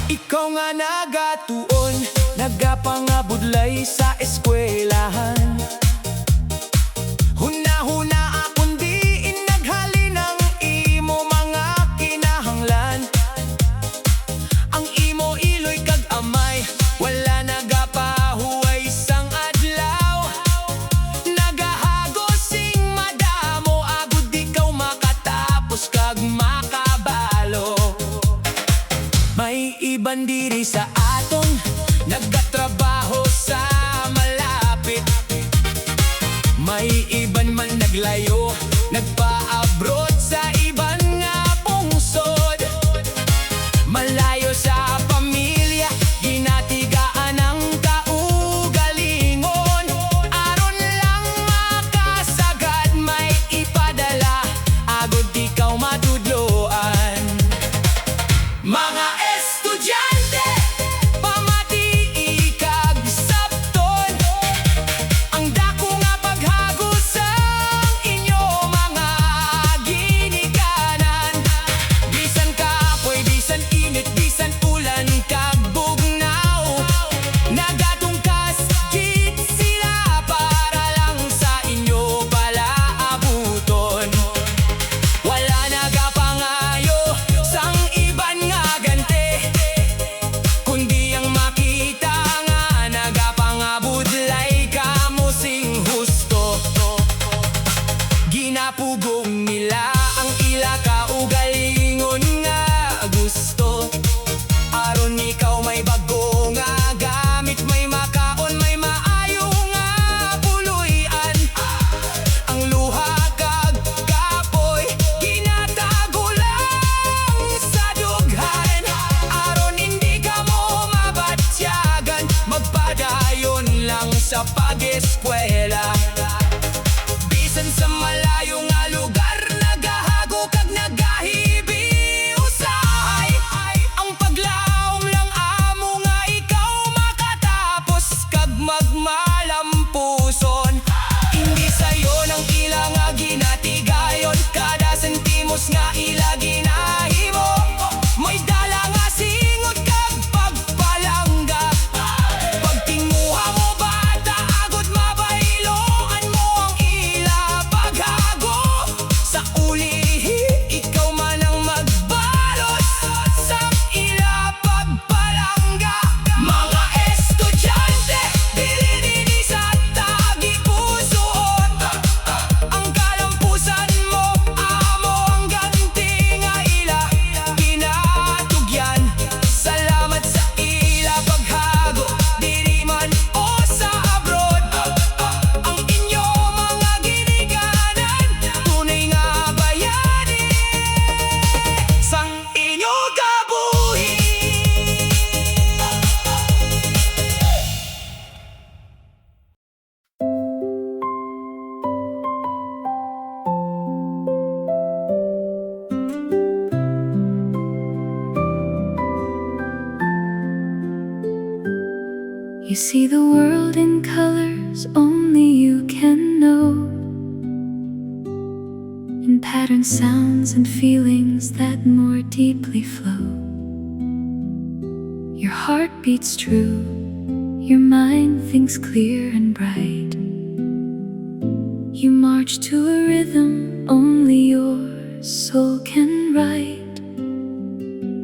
Ikaw nga nagatuon, nagapangabudlay sa eskwelahan. Huna-huna akong diin naghalin ang imo mga kinahanglan. Ang imo iloy kag amay, wala nagapahuway sang adlaw. Nagahagosing madamo, agud ikaw makatapos kag makabalo. May iban diri sa aton, nagkatrabaho sa malapit. May iban man naglayo, nagpa-abroad sa iban nga pungsod. Malayo sa pamilya, ginatigaan ang kaugalingon. Aron lang makasagad, may ipadala, agud ikaw matudloan. Mga estudyante, pamatii kag sabton, ang dako nga paghagos ang inyo mga ginikanan. Bisan kapoy, bisan init, bisan ulan kag bugnaw, nagatungkas gid sila para lang sa inyo palaabuton. Wala nagapangayo sang iban nga gante, kundi ang makita nga nagapangabudlay kamo sing husto. Ginapugong nila ang ila kaugalingon nga gusto. Aron ikaw may bago nga gamit, may makaon, may maayo nga puluyan. Ang luha kag kapoy, ginatago lang sa dughan. Aron hindi ka mo mabatyagan, magpadayon lang sa pag-eskwela. Bisan sa malayo nga lugar, nagahago kag nagahibi usahay. Ang paglaom lang amo nga ikaw makatapos kag magmalampuson. Hindi sayo ng ila nga ginatigayon, kada sentimos nga ila ginahimo. May dala nga singot kag pagpalangga. Pagtinguha mo bata, agud mabailoan mo ang ila paghago. Sa ulihi, ikaw man ang magbalos sa ila pagpalangga. Mga estudyante, dili dinhi sa tagipusoon. Ang kalampusan mo, amo ang ganti nga ila ginatugyan. Salamat sa ila paghago, diri man o sa abroad. Ang inyo mga ginikanan, tunay nga bayani sang inyo kabuhi. You see the world in colors only you can know, in patterned sounds and feelings that more deeply flow. Your heart beats true, your mind thinks clear and bright. You march to a rhythm only your soul can write.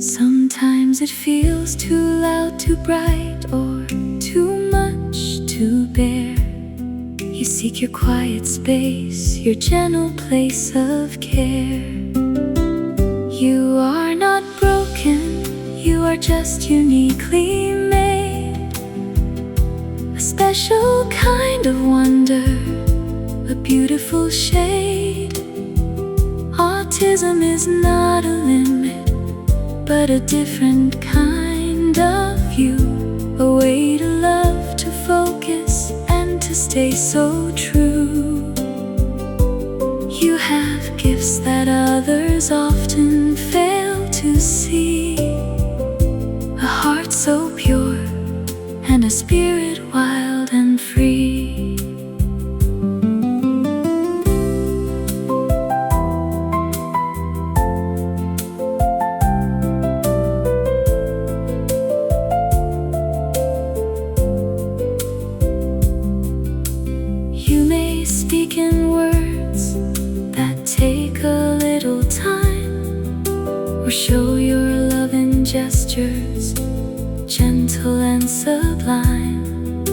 Sometimes it feels too loud, too bright, or too much to bear. You seek your quiet space, your gentle place of care. You are not broken, you are just uniquely made. A special kind of wonder, a beautiful shade. Autism is not a limit, but a different kind of you. A way to love, to focus, and to stay so true. You have gifts that others often fail to see. A heart so pure, and a spirit wild and free. gestures, gentle and sublime,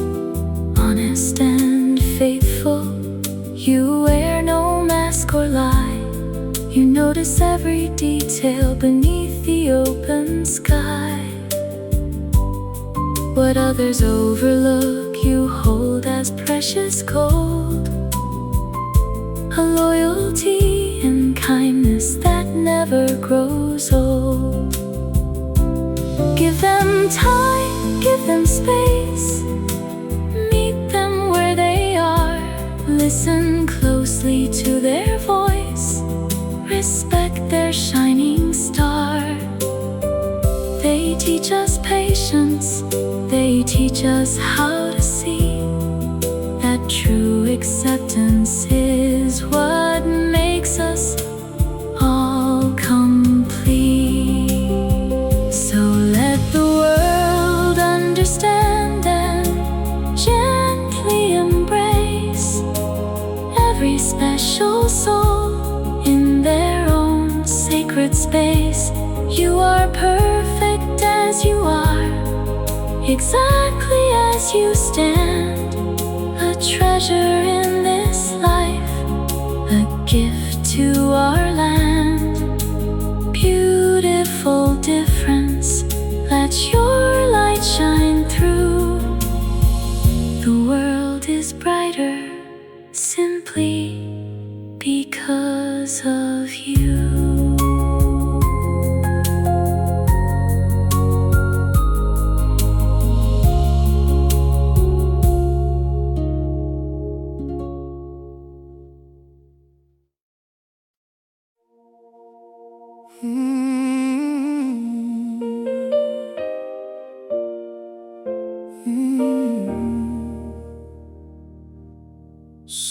honest and faithful. You wear no mask or lie. You notice every detail beneath the open sky. What others overlook, you hold as precious gold. A loyalty and kindness that never grows old. Give them time, give them space. Meet them where they are. Listen closely to their voice. Respect their shining star. They teach us patience. They teach us how to see that true acceptance is what makes us all complete. So let the world understand and gently embrace every special soul in their own sacred space. You are perfect as you are, exactly as you stand, a treasure in this life, a gift to our land. Beautiful difference, let your light shine through. The world is brighter simply because of you.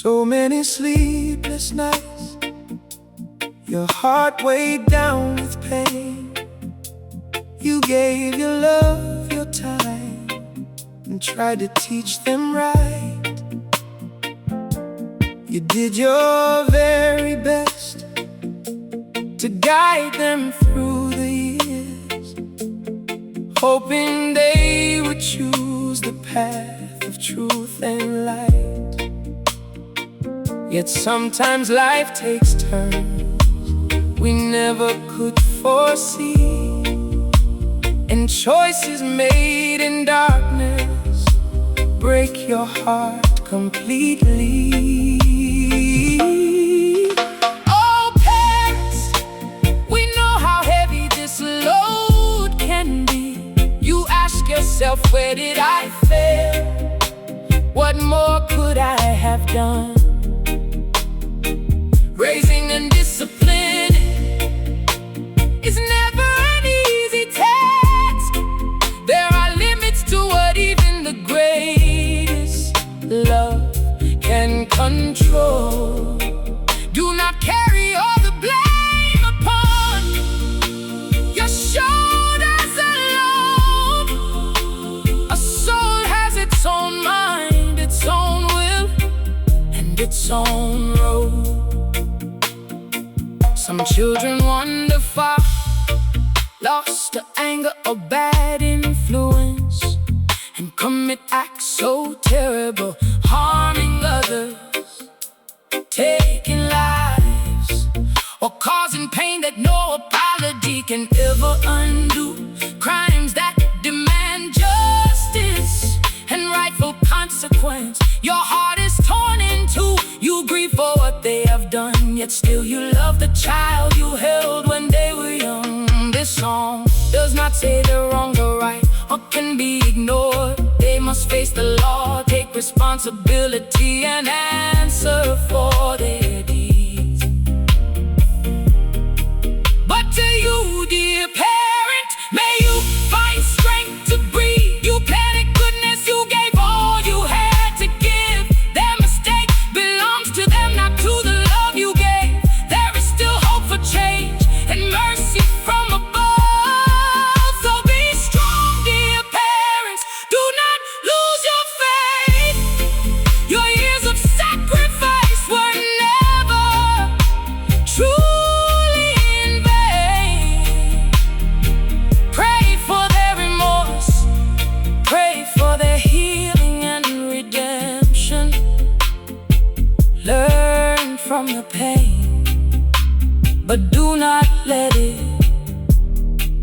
So many sleepless nights, your heart weighed down with pain. You gave your love, your time, and tried to teach them right. You did your very best to guide them through the years, hoping they would choose the path of truth and light. Yet sometimes life takes turns we never could foresee, and choices made in darkness break your heart completely. Oh, parents, we know how heavy this load can be. You ask yourself, where did I fail? What more could I have done? Raising undisciplined is never an easy task. There are limits to what even the greatest love can control. Do not carry all the blame upon your shoulders alone. A soul has its own mind, its own will, and its own road. Some children wander far, lost to anger or bad influence, and commit acts so terrible, harming others, taking lives, or causing pain that no apology can ever undo. Crimes that demand justice and rightful consequence. Your heart is torn in two. You grieve for what they have done, yet still you love the child you held when they were young. This song does not say they're wrong or right, or can be ignored. They must face the law, take responsibility, and answer for their deeds. But to you, dear parent, may you find strength to breathe. You planted goodness, you gave all you had to give. Their mistake belongs to them, not to the love you gave. There is still hope for change and mercy from above. So be strong, dear parents, do not lose your faith. Your years of sacrifice were but do not let it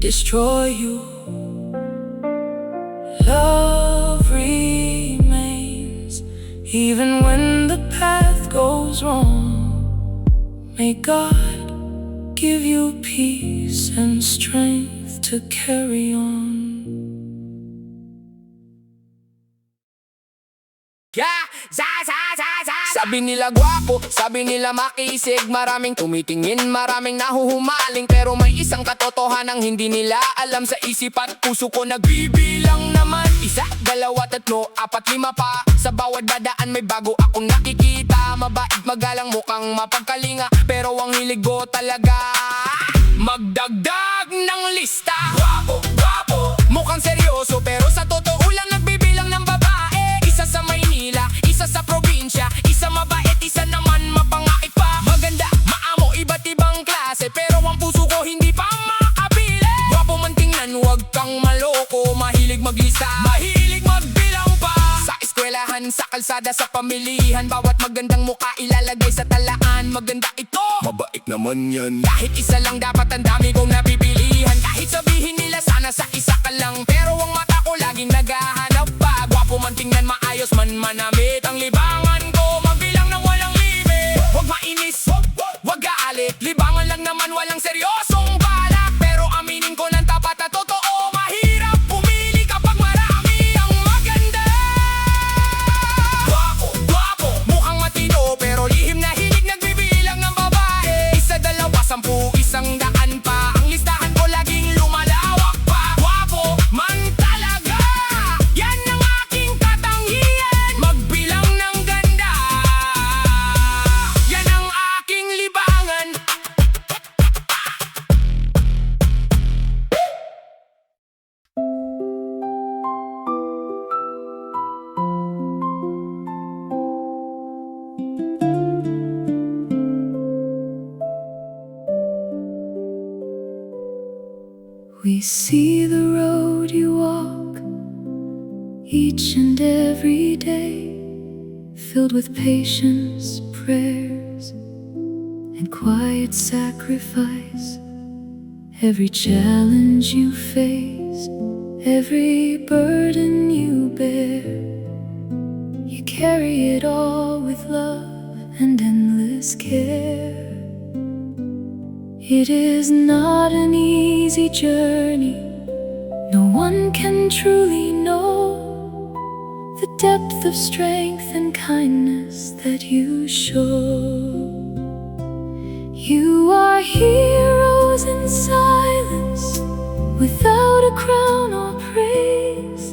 destroy you. Love remains even when the path goes wrong. May God give you peace and strength to carry on. Sabi nila gwapo, sabi nila makisig, maraming tumitingin, maraming nahuhumaling, pero may isang katotohanang hindi nila alam. Sa isip at puso ko nagbibilang naman. 1, 2, 3, 4, 5 pa. Sa bawat dadaan may bago akong nakikita. Mabait, magalang, mukhang mapagkalinga, pero ang hilig ko talaga magdagdag ng lista. Gwapo, gwapo, mukhang seryoso, pero sa totoo lang nagbibilang ng babae. Isa sa Maynila, isa sa probinsya, isa mabait, isa naman mapangait pa. Maganda, maamo, iba't ibang klase, pero ang puso ko hindi pa makabili. Gwapo man tingnan, huwag kang maloko. Mahilig maglista, mahilig magbilang pa. Sa eskwelahan, sa kalsada, sa pamilihan, bawat magandang mukha ilalagay sa talaan. Maganda ito, mabait naman yan. Kahit isa lang dapat ang dami kong napipilihan. Kahit sabihin nila sana sa isa ka lang, pero ang mata ko laging naghahanap pa. Gwapo man tingnan, maayos man manamit, ang libangan ko mabilang ng walang limit. Huwag mainis, huwag gaalit, libangan lang naman, walang seryosong balak. Pero aminin ko ng tapat at totoo, mahirap pumili kapag marami ang maganda. Gwapo, gwapo, mukhang matino, pero lihim na hilig nagbibilang ng babae. 1, 2, 10, 100 pa, ang listahan ko laging lumalawak pa. Gwapo man talaga, yan ang aking katangian. Magbilang ng ganda, yan ang aking libangan. We see the road you walk each and every day, filled with patience, prayers, and quiet sacrifice. Every challenge you face, every burden you bear, you carry it all with love and endless care. It is not an easy journey. No one can truly know the depth of strength and kindness that you show. You are heroes in silence, without a crown or praise,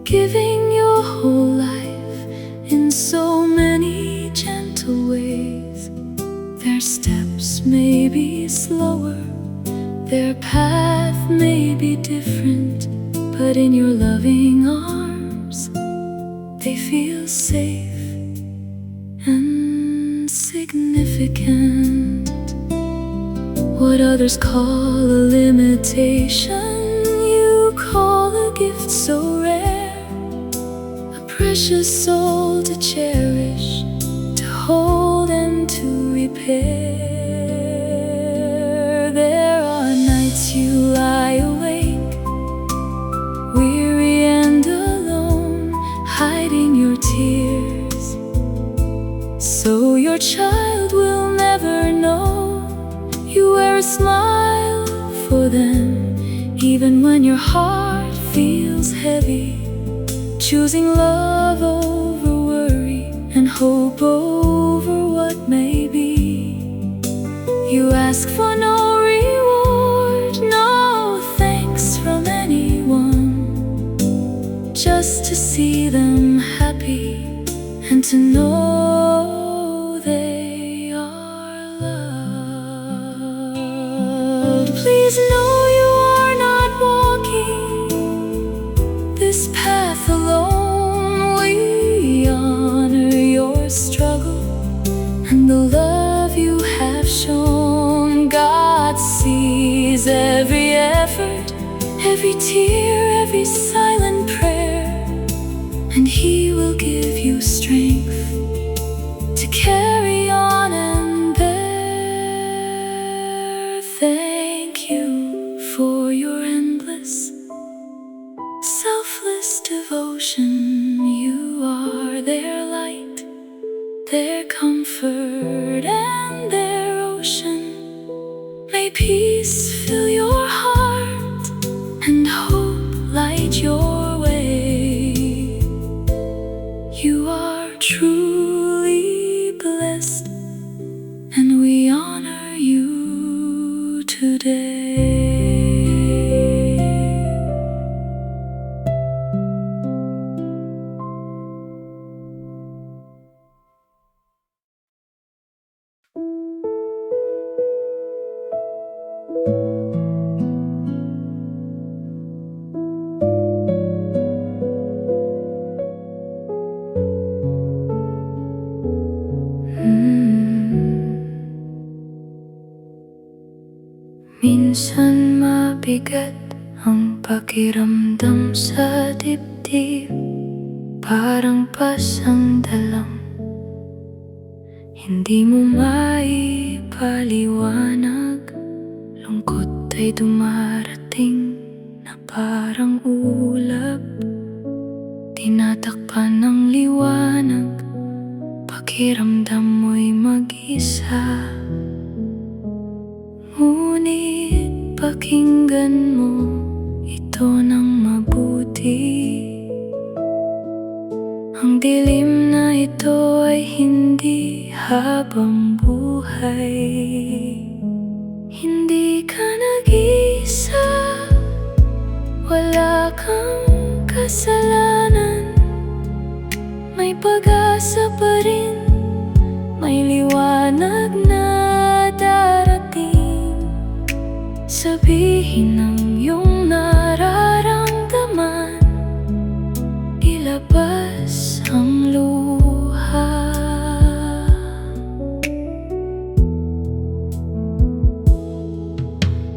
giving your whole life in so many gentle ways. Their steps may be slower, their path may be different, but in your loving arms they feel safe and significant. What others call a limitation, you call a gift so rare, a precious soul to cherish, to hold and to repair. There are nights you lie awake, weary and alone, hiding your tears, so your child will never know. You wear a smile for them, even when your heart feels heavy, choosing love over worry and hope over what may be. You ask for no reward, no thanks from anyone, just to see them happy and to know they are loved. Please know you are not walking this path alone. We honor your struggle and the love you have shown. God sees every effort, every tear, every silent prayer, and He will give you strength to carry on and bear. devotion. You are their light, their comfort, and their ocean. May peace fill your heart and hope light your way. You are truly blessed, and we honor you today. Minsan mabigat ang pakiramdam sa dibdib, parang pasang dalang hindi mo maipaliwanag. Lungkot ay dumarating na parang ulap, tinatakpan ng liwanag, pakiramdam mo'y mag-isa. Ngunit pakinggan mo ito ng mabuti. Ang dilim na ito ay hindi habang buhay. Hindi ka nag-iisa, wala kang kasalanan. May pag-asa pa rin, may liwanag na darating. Sabihin ang iyong nararamdaman, ilabas ang luha.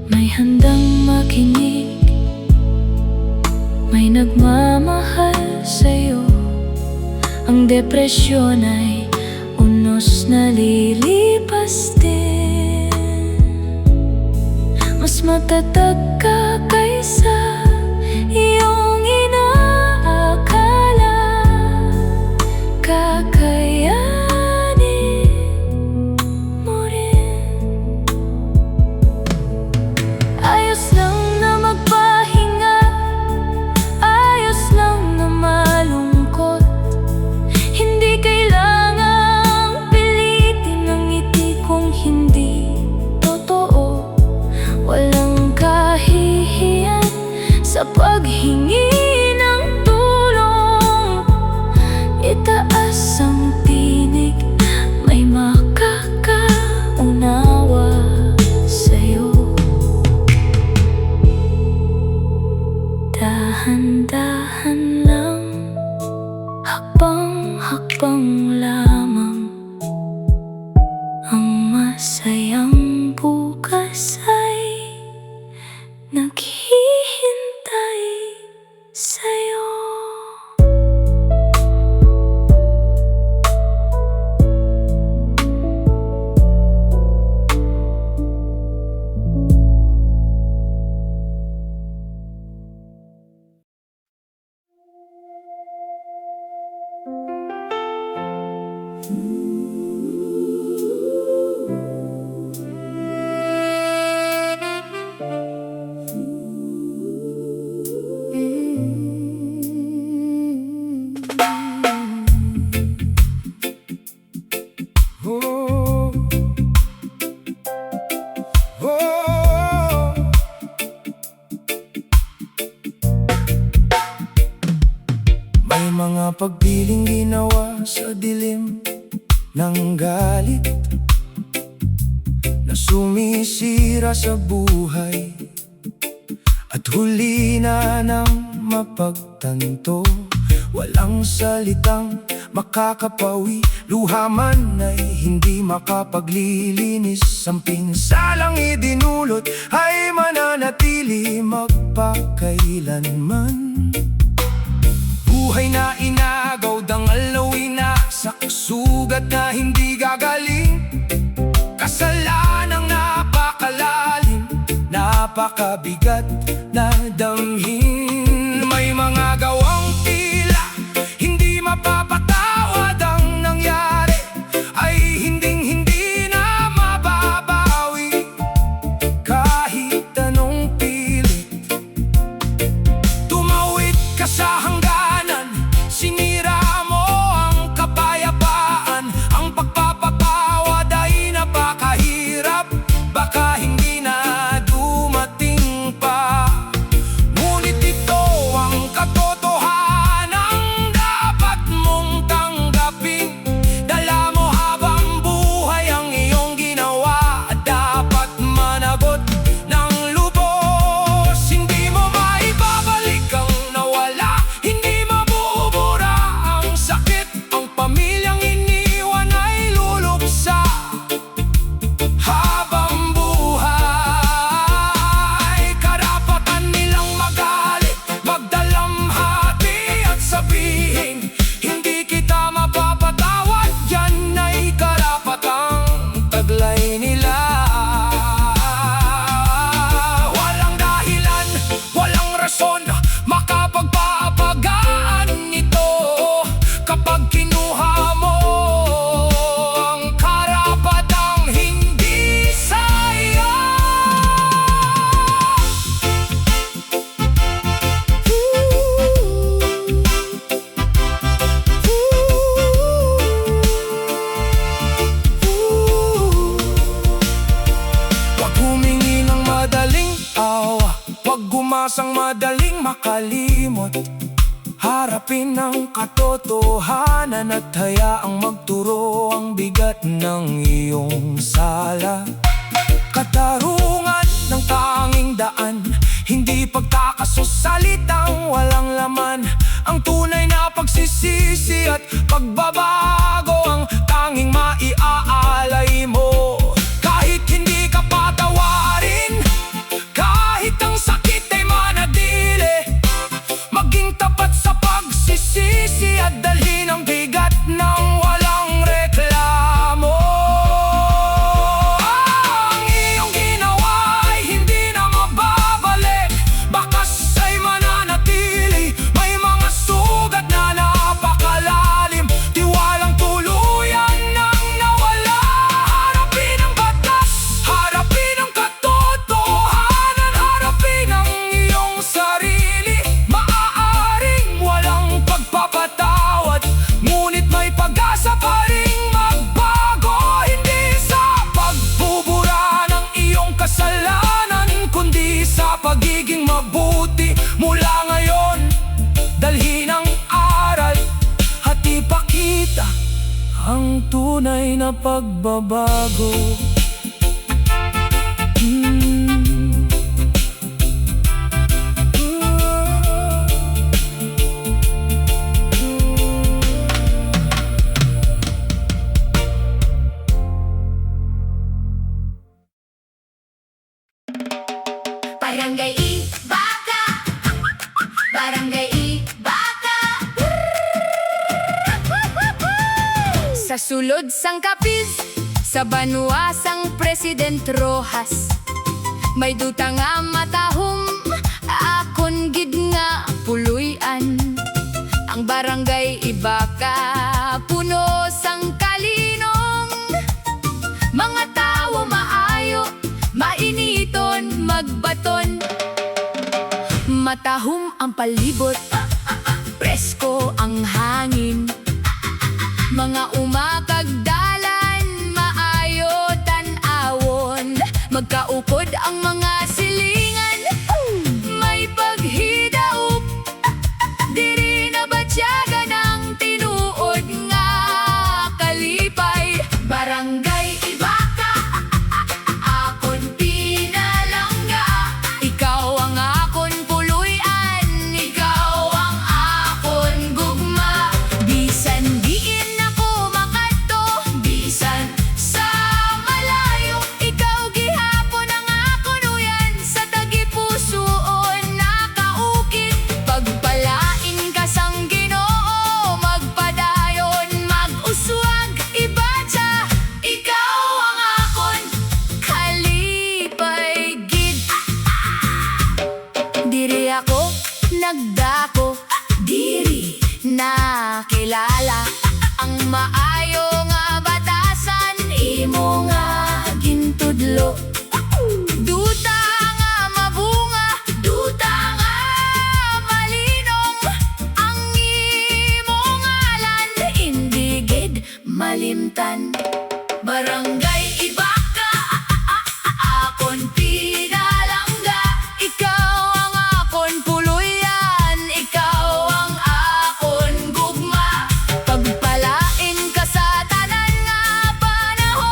May handang makinig, may nagmamahal sa'yo. Ang depresyon ay unos na lilipas din. Mas matatag ka kaysa iyong inaakala. Kakayanin mo rin. Ayos lang na magpahinga, ayos lang na malungkot. Hindi kailangang pilitin ang ngiti kung hindi totoo. Walang kahihiyan sa paghingi ng tulong. Itaas ang tinig, may makakaunawa sa'yo. Dahan-dahan lang, hakbang-hakbang lamang. Ang masayang bukas ay naghihintay sa'yo. May mga pagpiling ginawa sa dilim ng galit na sumisira sa buhay at huli na ng mapagtanto. Walang salitang makakapawi, luha man ay hindi makapaglilinis. Ang pinsalang idinulot ay mananatili magpakailanman. Buhay na inagaw, dangalawin na sa sugat na hindi gagaling. Kasalanang napakalalim, napakabigat na damhin. May mga gawang madaling makalimot. Harapin ang katotohanan at hayaang magturo ang bigat ng iyong sala. Katarungan ng tanging daan, hindi pagkakasosalitang walang laman. Ang tunay na pagsisisi at pagbabago ang tanging maiaalay mo. Kahit hindi ka patawarin, kahit ang sakit ay manatili, maging tapat sa pagsisisi at dalhin ang bigat ng walang reklamo. Ang iyong ginawa ay hindi na mababalik, bakas ay mananatili. May mga sugat na napakalalim, tiwalang tuluyan nang nawala. Harapin ang batas, harapin ang katotohanan, harapin ang iyong sarili. Maaaring walang pagpapatawad, ngunit may pag-asa pa ring magbago. Hindi sa pagbubura ng iyong kasalanan, kundi sa pagiging mabuti mula ngayon. Dalhin ang aral at ipakita ang tunay na pagbabago. Barangay Ibaka, Barangay Ibaka. Sa sulod sang Capiz, sa Banua sang President Rojas, may duta nga matahom, akon gid nga puluyan. Ang Barangay Ibaka, puno sang kalinong, mga tao maayo, mainiton, magbaton. Matahom ang palibot, presko ang hangin, mga umakagdalan, maayo tan-awon. Magkaukod ang mga silingan, may paghidaup, diri na batyaga ng tinuod nga kalipay. Barangay Ibaka, akon pinalangga, ikaw ang akon puluyan, ikaw ang akon gugma. Bisan diin ako makadto, bisan sa malayo, ikaw gihapon ang akon uyan. Sa tagipusoon nakaukit, pagpalain ka sang Ginoo, magpadayon, mag-uswag, ibatsa, ikaw ang akon kalipay gid. Diri ako nagdako, diri nakilala ang maayo nga batasan, imo nga gintudlo. Duta nga mabunga, duta nga malinong, ang imo ngalan indigid malimtan. Barangay Ibaka, akon pinalangga, ikaw ang akon puluyan, ikaw ang akon gugma. Pagpalain ka sa tanan nga panahon,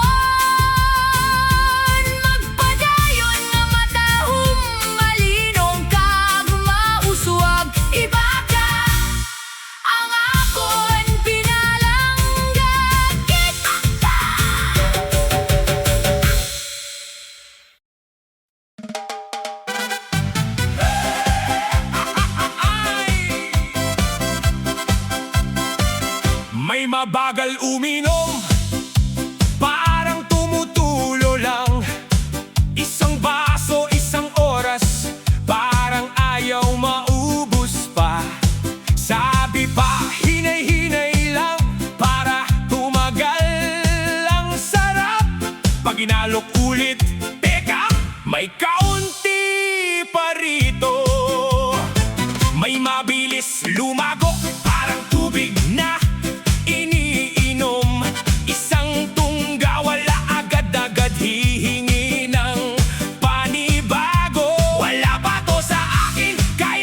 magpadayon nga matahom, malinong kag mauswag. Ibaka, ang akon pinalangga, kita. May mabagal uminom, parang tumutulo lang. Isang baso, isang oras, parang ayaw maubos pa. Sabi pa, hinay-hinay lang, para tumagal. Ang sarap, pag inalok ulit, teka, may kaunti pa rito. May mabilis lumago, parang tubig na iniinom. Isang tungga, wala agad-agad hihingi ng panibago. Wala pa to sa akin, kaya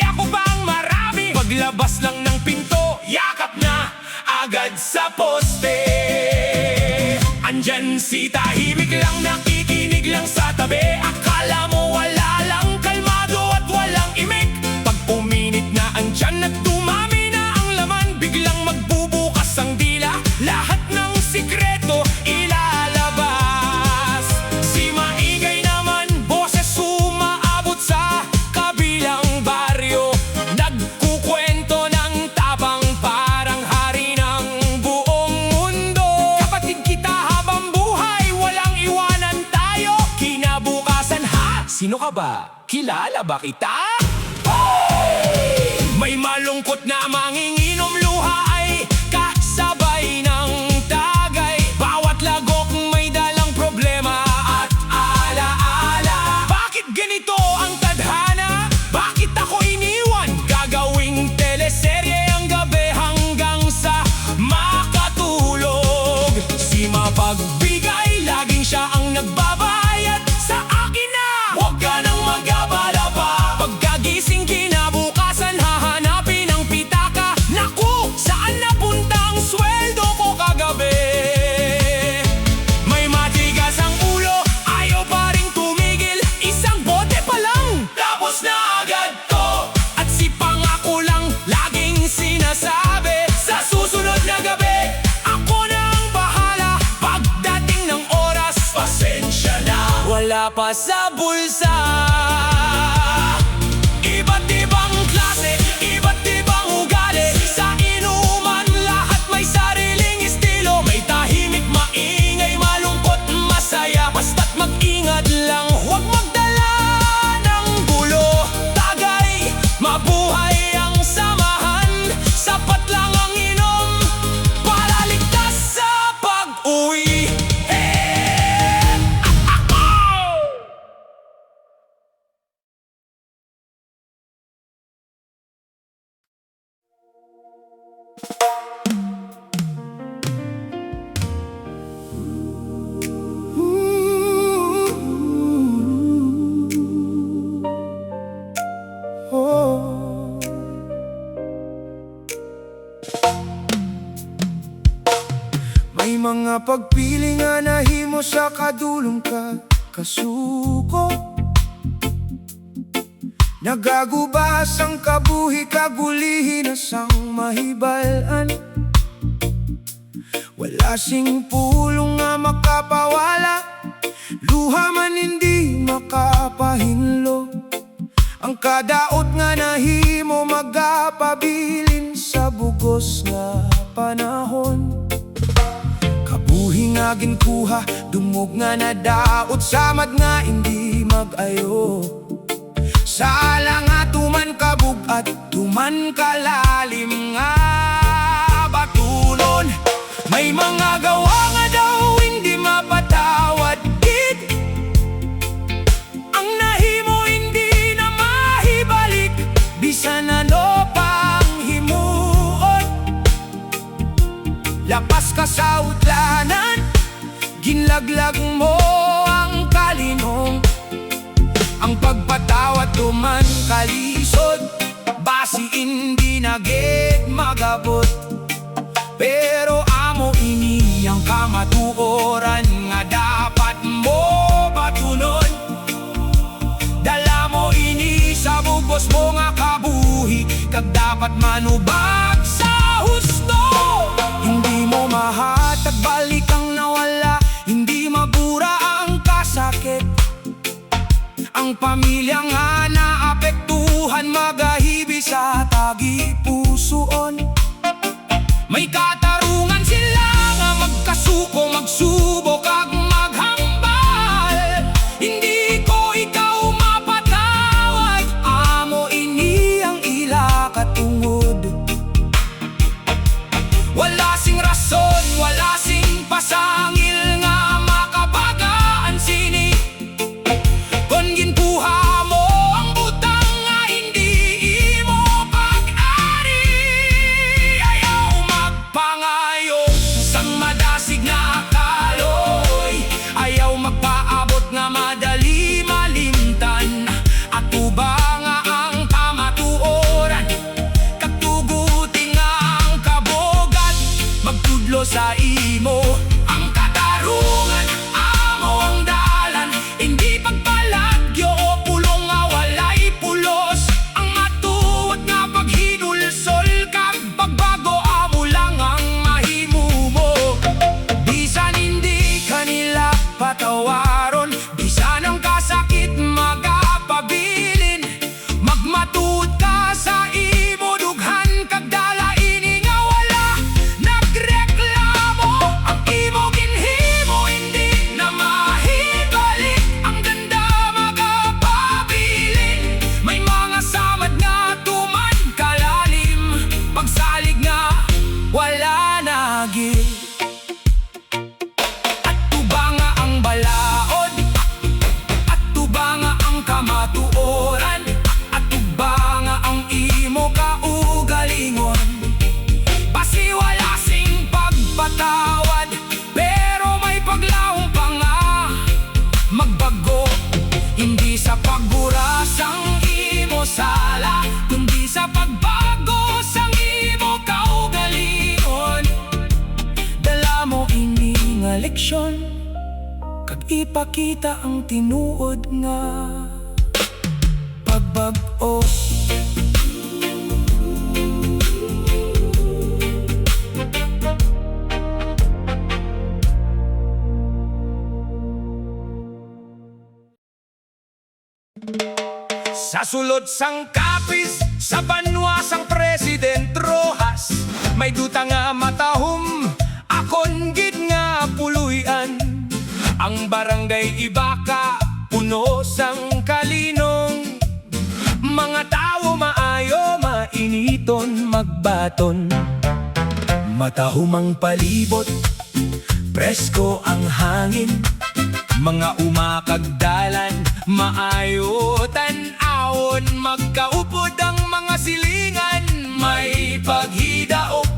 Paglabas lang ng pinto, yakap na agad sa poste. Andyan si tahimik lang, nakikinig lang sa tabi. Akala mo wala lang, kalmado at walang imik. Pag uminit na ang tiyan at dumami na ang laman, biglang magbubukas ang dila, lahat ng sikreto ilalabas. Si maingay naman, boses umaabot sa kabilang baryo, nagkukwento ng tabang parang hari ng buong mundo. Kapatid kita habang buhay, walang iwanan tayo. Kinabukasan ha, sino ka ba? Kilala ba kita? May malungkot na manginginom, luha ay kasabay ng tagay. Bawat lagok may dalang problema at alaala. Bakit ganito ang tadhana? Bakit ako iniwan? Gagawing teleserye ang gabi hanggang sa makatulog. Si mapagbigay, laging siya ang nagbabayad sa akin na. Huwag ka nang mag-abala pa. Pagkagising kinabukasan, hahanapin ang pitaka. Naku, saan napunta ang sweldo ko kagabi? May matigas ang ulo, ayaw pa ring tumigil. Isang bote pa lang, tapos na agad to. At si pangako lang, laging sinasabi, sa susunod na gabi, ako na ang bahala. Pagdating ng oras, pasensya na, wala pa sa bulsa. Iba't ibang klase, iba't ibang ugali. Sa inuman, lahat may sariling estilo. May tahimik, maingay, malungkot, masaya. Basta't mag-ingat lang, huwag magdala ng gulo. Tagay, mabuhay ang samahan. Sapat lang ang inom para ligtas sa pag-uwi. Oh. May mga pagpili nga nahimo sa kadulong ka kasuko. Nagagubas ang kabuhi, kagulihin na sang mahibalan. Wala sing pulong nga makapawala, luha man hindi makapahinlo. Ang kadaot nga nahimo magapabilin sa bugos nga panahon. Kabuhi nga ginkuha, dumog nga nadaot, samad nga hindi mag-ayo. Sala nga tuman kabug at tuman kalalim nga batunon. May mga gawa nga daw hindi mapatawad gid. Ang nahimo hindi na mahibalik, bisan ano pang himuon. Lapas ka sa utlanan, ginlaglag mo ang kalinong. Ang pagpatawad tuman kalisod, basi hindi nagit magabot. Pero amo ini ang kamatuoran nga dapat mo patunon. Dala mo ini sa bugos mo nga kabuhi, kag dapat manubag sa husto. Hindi mo mahatag balik ang nawala, hindi mabura ang kasakit. Ang pamilya nga naapektuhan, magahibi sa tagi-pusoon. May katarungan sila nga magkasuko, magsubok kag maghambal. Hindi ko ikaw mapatawad, amo ini ang ila katungod. Wala sing rason, wala sing pasangil nga makabagaan sini. Kon ginkuha mo ang butang nga hindi imo pag-ari, ayaw magpang eleksyon, kag ipakita ang tinuod nga pagbag-o. Sa sulod sang kapis, sa banwa sang President Rojas, may duta nga matahom, akon gid nga puluyan. Ang barangay Ibaka, puno sang kalinong, mga tao maayo, mainiton, magbaton. Matahom ang palibot, presko ang hangin, mga umakagdalan, maayo tan-awon, magkaupod ang mga silingan, may paghidaop.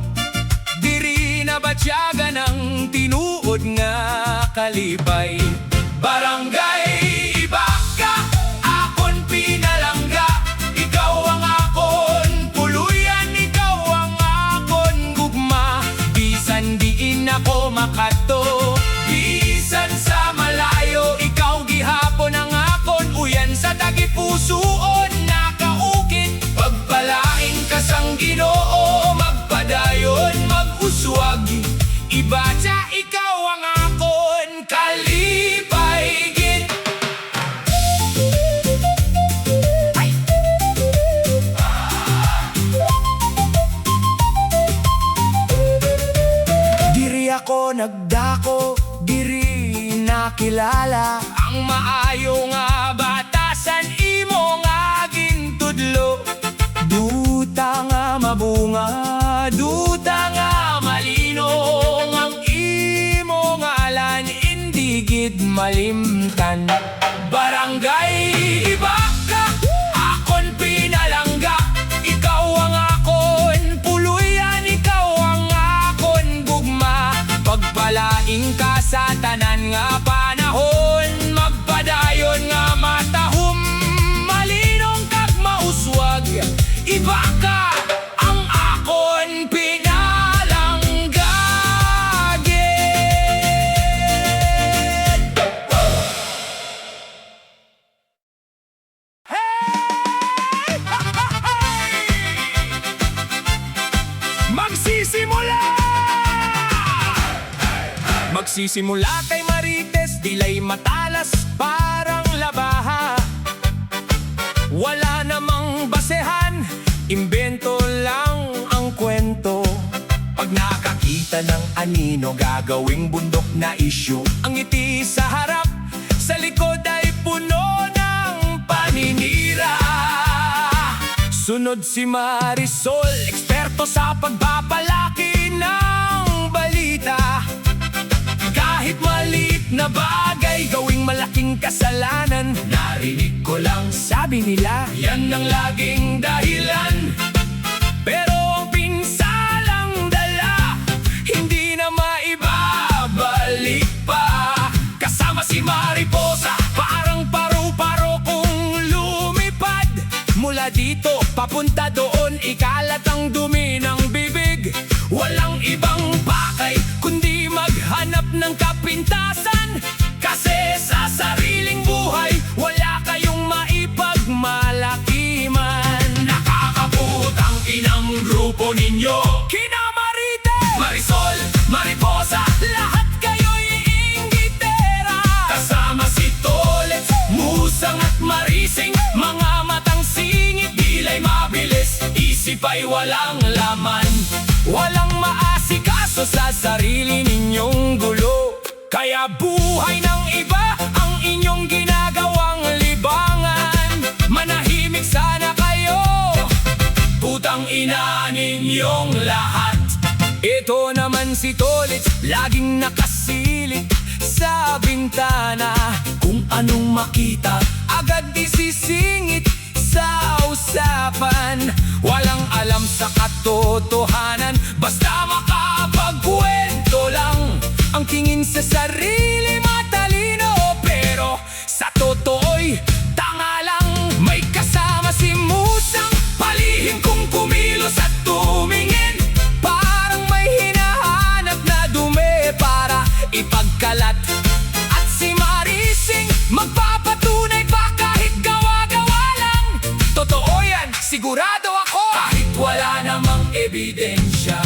Diri na batyaga ng tinuod nga kalipay. Barangay Ibaka, akon pinalangga, ikaw ang akon puluyan, ikaw ang akon gugma. Bisan diin ako makato, bisan sa malayo, ikaw gihapon ang akon uyan sa tagipusoon nakaukit. Pagpalain ka sang Ginoo, magpadayon, mag-uswag. Ibaca, ikaw ang akon kalipay gid. Diri ako nagdako, diri nakilala ang maayo nga batasan, imo nga gintudlo. Duta nga mabunga, duta nga malinong, ang imo ngalan indigid malimtan. Barangay Ibaka, akon pinalangga, ikaw ang akon puluyan, ikaw ang akon gugma. Pagpalaing ka sa tanan nga panahon, magpadayon nga matahom, malinong kag mauswag. Ibaka, ang akon pinalangga gid. Hey! Magsisimula kay Marites, dilay matalas parang labaha. Wala namang basehan, imbento lang ang kwento. Pag nakakita ng anino, gagawing bundok na issue. Ang ngiti sa harap, sa likod ay puno ng paninira. Sunod si Marisol, eksperto sa pagpapalaki ng balita. Kahit maliit na bagay, gawing malaking kasalanan. Narinig ko lang, sabi nila, yan ang laging dahilan. Pero ang pinsalang dala, hindi na maibabalik pa. Kasama si Mariposa, parang paru-paro kung lumipad. Mula dito, papunta doon, ikalat ang dumi ng bibig. Walang ibang pakay, kundi maghanap ng kapintasan. Kasi sa sariling buhay, wala kayong maipagmalaki man. Nakakabuot ang inang grupo ninyo, kina Marites, Marisol, Mariposa, lahat kayo'y inggitera. Kasama si Tolets, Musang at Marising, mga matang singit, dilay mabilis, isip ay walang laman. Walang maasikaso sa sarili ninyong gulo, kaya buhay ng iba ang inyong ginagawang libangan. Manahimik sana kayo, putang ina ninyong lahat. Ito naman si Tolets, laging nakasilip sa bintana. Kung anong makita, agad isisingit sa usapan. Walang alam sa katotohanan, basta makapagkwento lang. Ang tingin sa sarili matalino, pero sa totoo'y tanga lang. May kasama si Musang, palihim kong kumilos at tumingin. Parang may hinahanap na dumi para ipagka tamang ebidensya.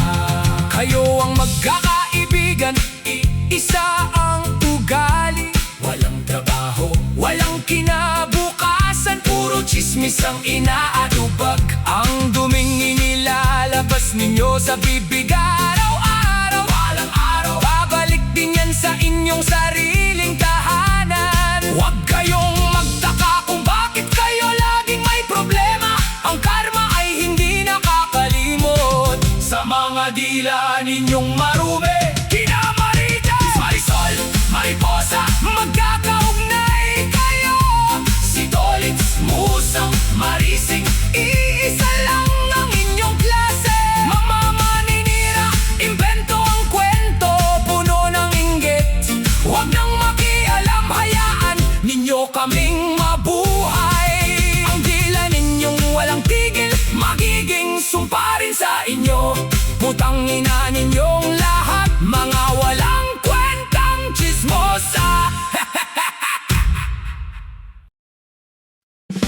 Kayo ang magkakaibigan, iisa ang ugali. Walang trabaho, walang kinabukasan, puro chismis ang inaatubag. Ang duming inilalabas ninyo sa bibig araw-araw, walang araw, babalik din yan sa inyong sariling tahanan. Huwag kayong magtaka kung bakit kayo laging may problema. Ang karma ay hindi nakakalimot. Sa mga dila ninyong marumi, kina Marites, Marisol, Mariposa, magkakaugnay kayo. Si Dolitz, Musang, Marising, iisa lang ang inyong klase. Mamaninira, imbento ang kwento, puno ng inggit. Huwag nang makialam, hayaan ninyo kaming mabuhay. Ang dila ninyong walang tigil, magiging sumpa rin sa inyo. Putang ina ninyong lahat, mga walang kwentang chismosa.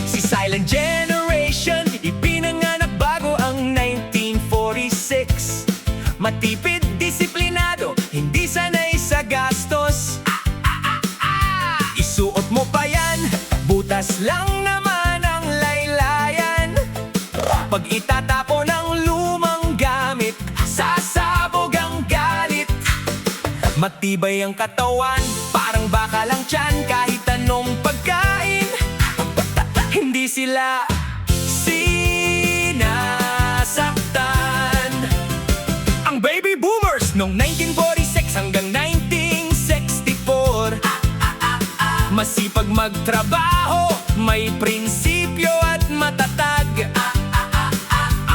Si Silent Generation, ipinanganak bago ang 1946. Matipid, disiplinado, hindi sanay sa gastos. Isuot mo pa yan, butas lang naman ang laylayan. Pag itatapo ng lumang gamit, sasabog ang galit. Matibay ang katawan, parang baka lang tiyan. Kahit anong pagkain, hindi sila sinasaktan. Ang baby boomers noong 1946 hanggang 1964, masipag magtrabaho, may prinsipyo at matatag.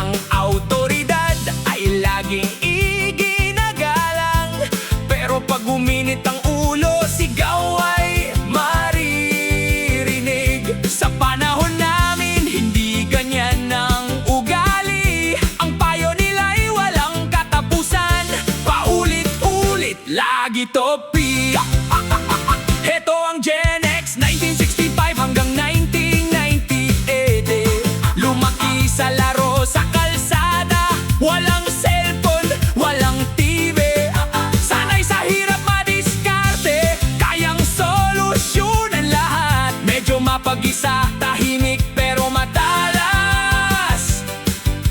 Ang autoridad ay laging iginagalang, pero pag uminit ang ulo, sigaw ay maririnig. Sa panahon namin, hindi ganyan ang ugali. Ang payo nila'y walang katapusan, paulit-ulit, lagi topi. Heto ang Gen X, 1965 hanggang 1998. Lumaki sa laro sa kalsada, walang cellphone, walang TV. Sanay sa hirap madiskarte, kayang solusyonan lahat. Medyo mapag-isa, tahimik pero matalas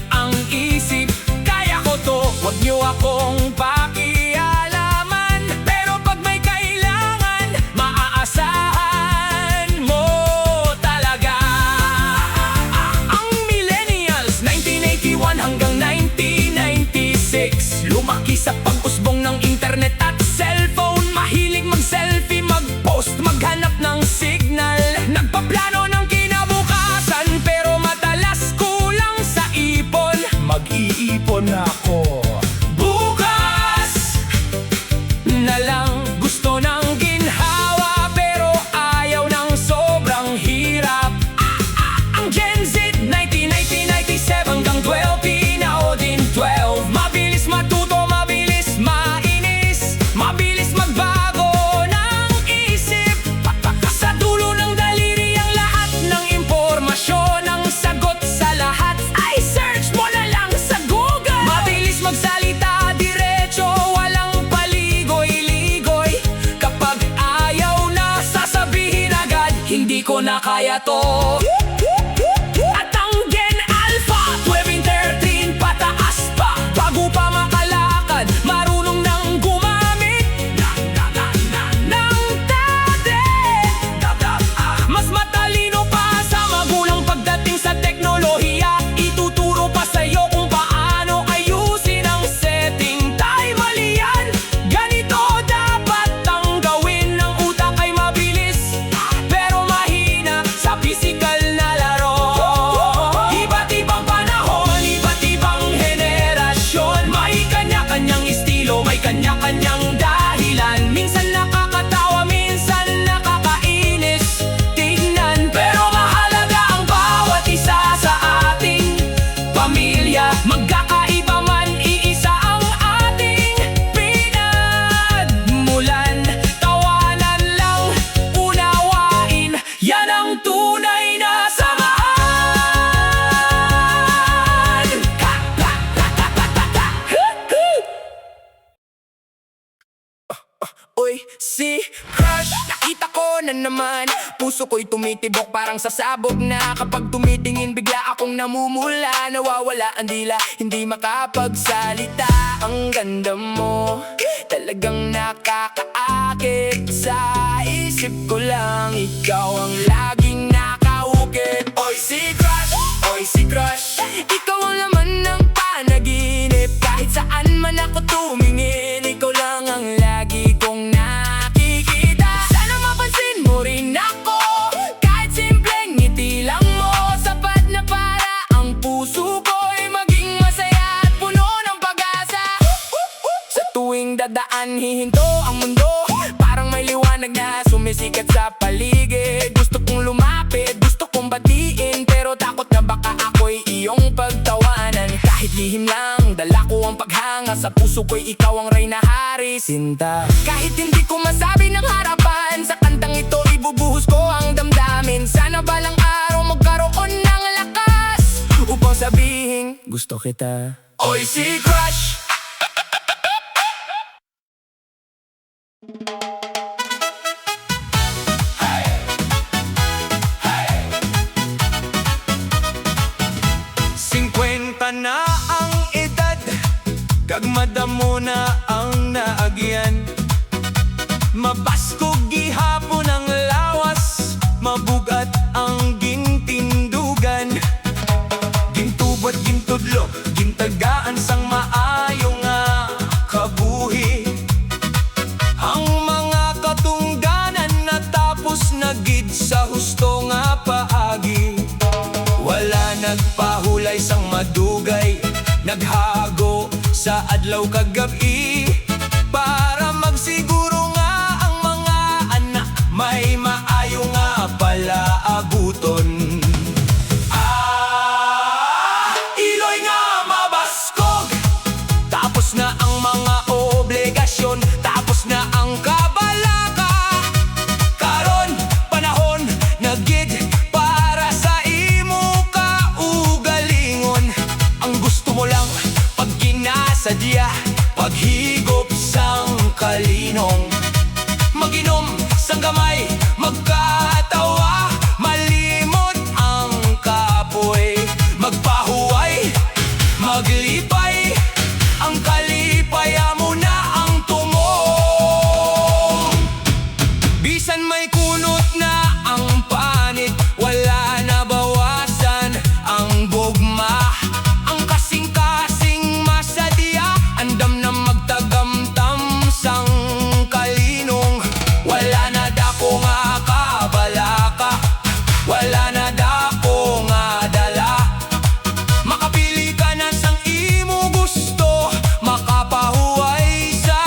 ang isip. Kaya ko to, wag niyo akong pakialaman. Pero pag may kailangan, maaasahan mo talaga. Ang millennials, 1981 hanggang 1996, lumaki sa pag-usbong ng internet at cellphone. Mahilig mag-selfie, mag-post, maghanap ng signal. Nagpaplano ng kinabukasan, pero madalas kulang sa ipon. Mag-iipon ako bukas na lang. Gusto ng ginhawa, pero ayaw ng sobrang hirap. Ang Gen Z, 1997 hanggang 12, pinaodin 12. Mabilis matuto, mabilis mainis, mabilis magbago ng isip. Sa dulo ng daliri ang lahat ng impormasyon. Ang sagot sa lahat ay search mo na lang sa Google. Mabilis magsalita, diretso, walang paligoy-ligoy. Kapag ayaw na, sasabihin agad, hindi ko na kaya to. At ang Gen Alpha, 12-13, pataas pa. Bago pa makalakad, marunong nang gumamit ng tablet. Mas matalino pa sa magulang pagdating sa teknolohiya. Ituturo pa sa'yo kung paano ayusin ang setting. Tayo mali yan, ganito dapat ang gawin. Ang utak ay mabilis, pero mahina sa physical na Oy, si Crush, nakita ko na naman. Puso ko'y tumitibok parang sasabog na. Kapag tumitingin bigla akong namumula. Nawawala ang dila, hindi makapagsalita. Ang ganda mo, talagang nakakaakit. Sa isip ko lang, ikaw ang laging nakaukit. Oy, si Crush, oy, si Crush, ikaw ang laman ng panaginip. Kahit saan man ako tumingin, ikaw lang ang lagi kong nakikita. Sana mapansin mo rin ako, kahit simpleng ngiti lang mo. Sapat na para ang puso ko'y maging masaya at puno ng pag-asa. Sa tuwing dadaan, hihinto ang mundo, parang may liwanag na sumisikat sa paligid. Gusto kong lumapit, gusto kong batiin, pero takot na baka ako'y iyong pagtawanan. Kahit lihim lang, dala ko ang paghanga. Sa puso ko'y ikaw ang reyna hari, sinta. Kahit hindi ko masabi ng harapan, sa kantang ito ibubuhos ko ang damdamin. Sana balang araw magkaroon ng lakas upang sabihin, gusto kita. Oy, si Crush, Na ang edad, kagmada mo na ang naagyan. Mabaskog gihapon ang lawas, mabugat ang gintindugan. Gintubot, gintudlo, gintagaan sang maayo nga kabuhi. Ang mga katungganan natapos na gid sa husto nga paagi. Wala nagpahulay sang madugay, naghago sa adlaw kagabi, para magsiguro nga ang mga anak may maayo nga palaabuton. Iloy nga mabaskog, tapos na ang mga obligasyon, tapos na ang kabalaka. Karon panahon na gid para sa imo kaugalingon. Ang gusto mo lang pag ginasadya, paghigop sang kalinong, maginom sang gamay, magkatawa, malimot ang kapoy, magpahuway, maglipay, ang kalipaya mo na ang tumong. Bisan may kunot na ang panit, wala na bawasan ang bugma. Ang kasing-kasing masadya, andam na magtagamtam sang kalinong. Wala na dako nga kabalaka, wala na dako nga dala. Makapili ka na sang imo gusto, makapahuway sa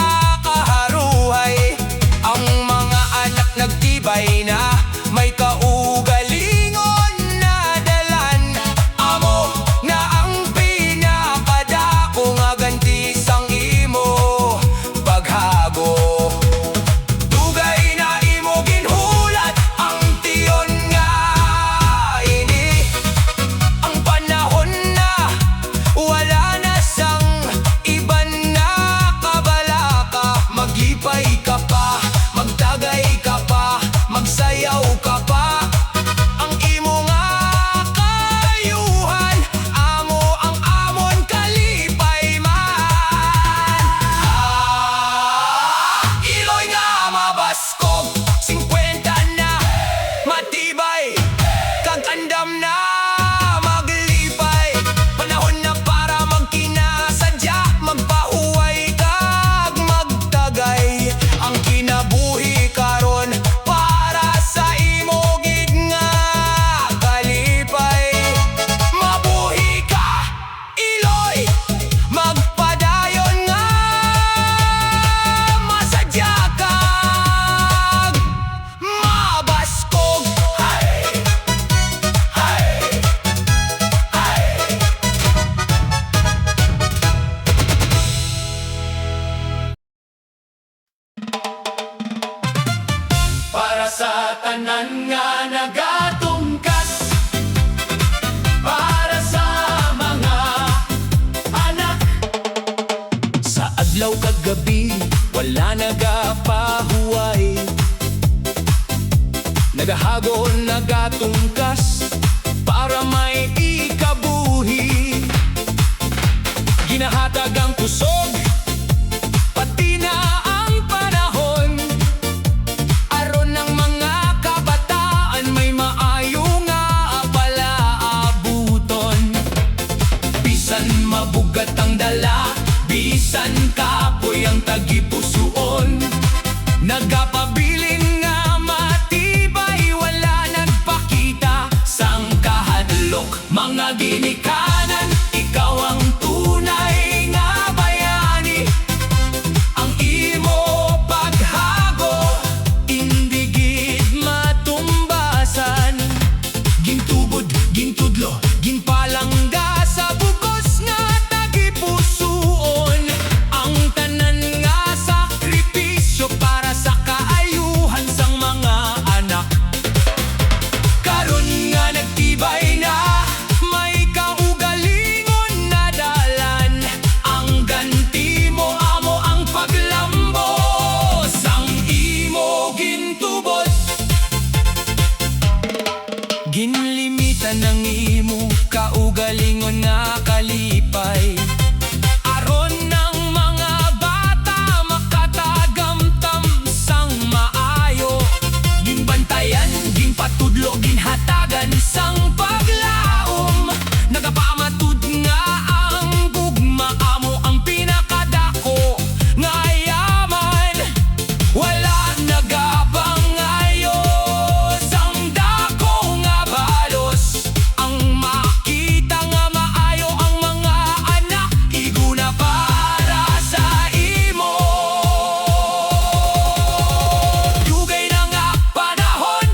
kaharuhay. Ang mga anak nagtibay na, may kaugalingon na dalan. Amo na ang pinakadako nga ganti sang imo paghago. Dugay na imo ginhulat ang tiyon nga ini. Ang panahon na, wala na sang iban na kabalaka. Magipay ka pa, magtagay ka pa, magsayaw ka pa. Ang imo nga kayuhan, amo ang amon kalipay man. Iloy nga mabaskog, 50 na, matibay, kag andam na maglipay. Panahon na para magkinasadya, magpahuway kag magtagay. Ang kinabuhi karon para sa imo gid nga kalipay. Mabuhi ka, Iloy, magpadayon nga masadya kag mabaskog. Hay, hay, hay. Para sa tanan nga nagatungkas, para sa mga anak. Sa adlaw kagabi, wala nagapahuway, nagahagon, nagatungkas para may ikabuhi. Ginahatag ang kusog, pati na ang panahon, aron ng mga kabataan may maayo nga palaabuton. Bisan mabugat ang dala, bisan kapoy ang tagipusoon, nagapabilin nga matibay, wala nagpakita sang kahadlok. Mga ginikanan, ikaw ang tunay nga bayani. Ang imo paghago, indigid matumbasan. Gintubod, gintudlo, ginpalangga sa bugos nga tagipusoon. Ang tanan nga sakripisyo para sa kaayuhan sang mga anak. Karon nga nagtibay na, may kaugalingon na dalan. Ang ganti mo amo ang paglambos, ang imo gintubos. Ginlimitan ng imo kaugalingon nga kalipay, aron ng mga bata makatagamtam sang maayo. Ginbantayan, ginpatudlo, ginhatagan sang paglaom, nagapamatud nga ang gugma amo ang pinakadako nga yaman. Wala nagapangayo sang dako nga balos, ang makita nga maayo ang mga anak, iguna para sa imo. Dugay na nga panahon,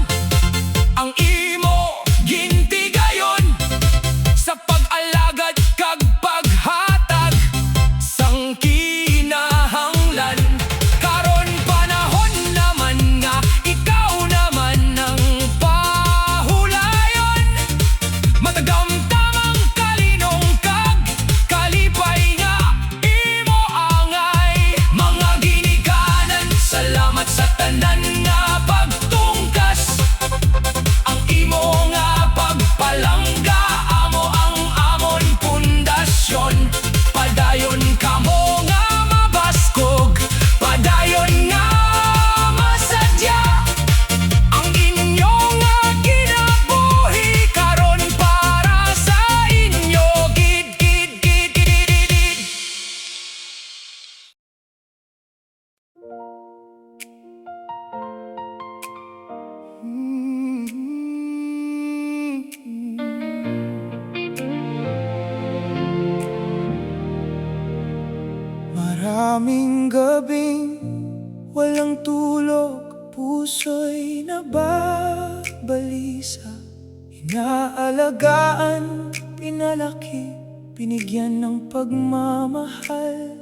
ang imo gintigayon sa pag-alagad kag paghatag sang kinahanglan. Karon panahon naman nga ikaw naman ang pahulayon, matagamtamang kalinong kag kalipay nga imo angay. Mga ginikanan, salamat sa tanan nga pagtungkas. Ang imo nga pagpalangga amo ang amon pundasyon. Padayon kamo nga mabaskog, padayon nga masadya ang inyo nga kinabuhi karon para sa inyo. Gid, gid, gid, gid, gid. Maraming gabing walang tulog, puso'y nababalisa. Inaalagaan, pinalaki, binigyan ng pagmamahal.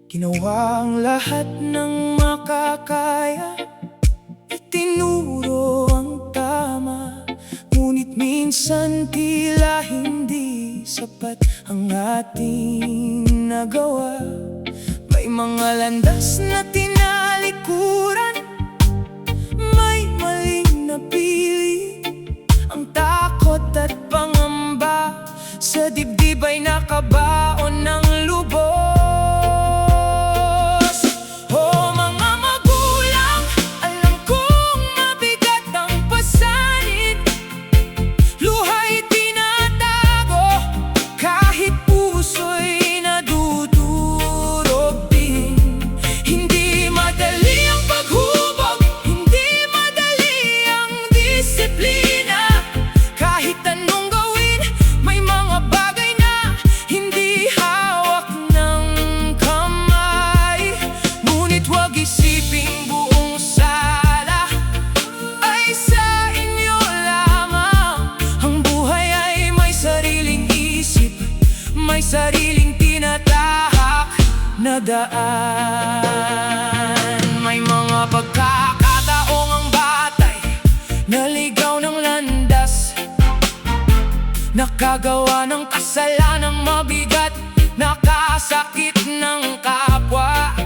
Ginawa ang lahat ng makakaya, itinuro ang tama. Ngunit minsan tila hindi sapat ang ating nagawa. May mga landas na tinalikuran, may maling napili. Ang takot at pangamba sa dibdib ay nakabaon ng lubos. Oh mga magulang, alam kong mabigat ang pasanin. Luha'y tinatago, kahit puso'y nadudurog din. Hindi madali ang paghubog, hindi madali ang disiplina. Kahit anong gawin, may mga bagay na hindi hawak ng kamay. Ngunit huwag isiping buong sala ay sa inyo lamang. Ang buhay ay may sariling isip, may sariling tinatahak na daan. May mga pagkakataong ang batay naligaw ng landas, nakagawa ng kasalanang mabigat, nakasakit ng kapwa.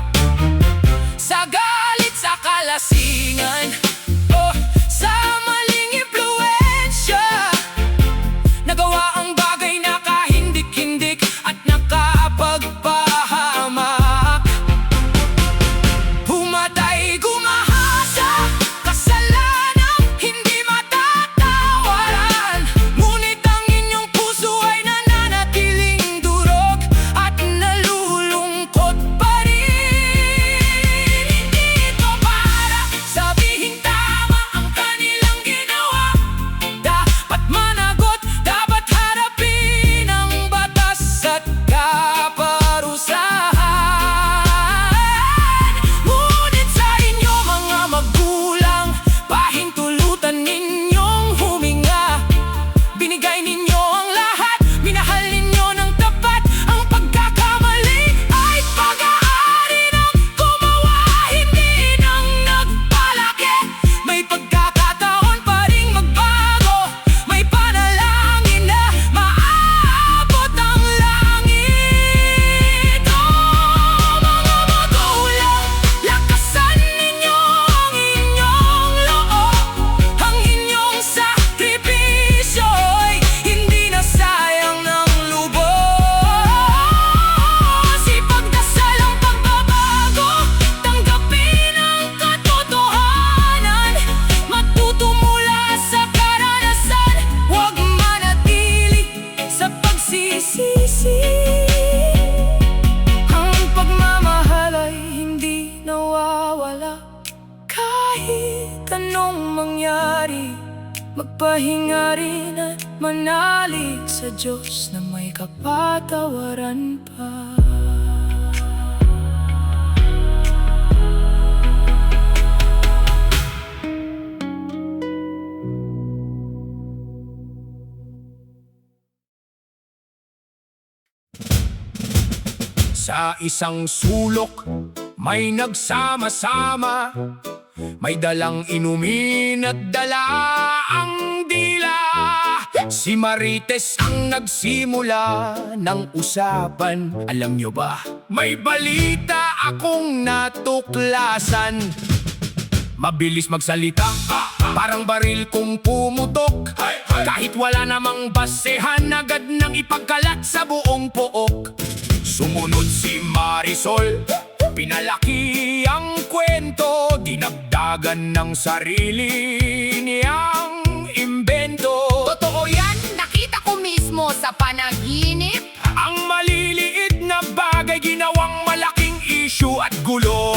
magpahinga rin at manalig sa Diyos na may kapatawaran pa. Sa isang sulok, may nagsama-sama, may dalang inumin at dala ang dila. Si Marites ang nagsimula ng usapan. Alam nyo ba, may balita akong natuklasan. Mabilis magsalita, parang baril kung pumutok. Kahit wala namang basehan, agad nang ipagkalat sa buong pook. Sumunod si Marisol, pinalaki ang kwento, dinagdagan ng sarili niyang imbento. Totoo yan, nakita ko mismo sa panaginip. Ang maliliit na bagay ginawang malaking issue at gulo.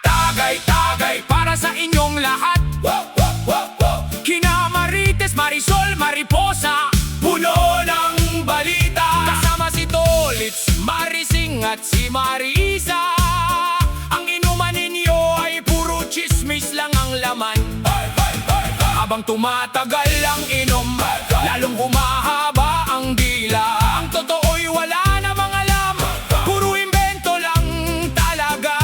Tagay-tagay para sa inyong lahat. Kina Marites, Marisol, Mariposa, puno ng balita. Kasama si Tolits, Marising at si Marisa. Ang inuman ninyo ay puro chismis lang ang laman. Habang tumatagal ang inom, lalong humahaba ang dila. Ang totoo'y wala namang alam, puro imbento lang talaga.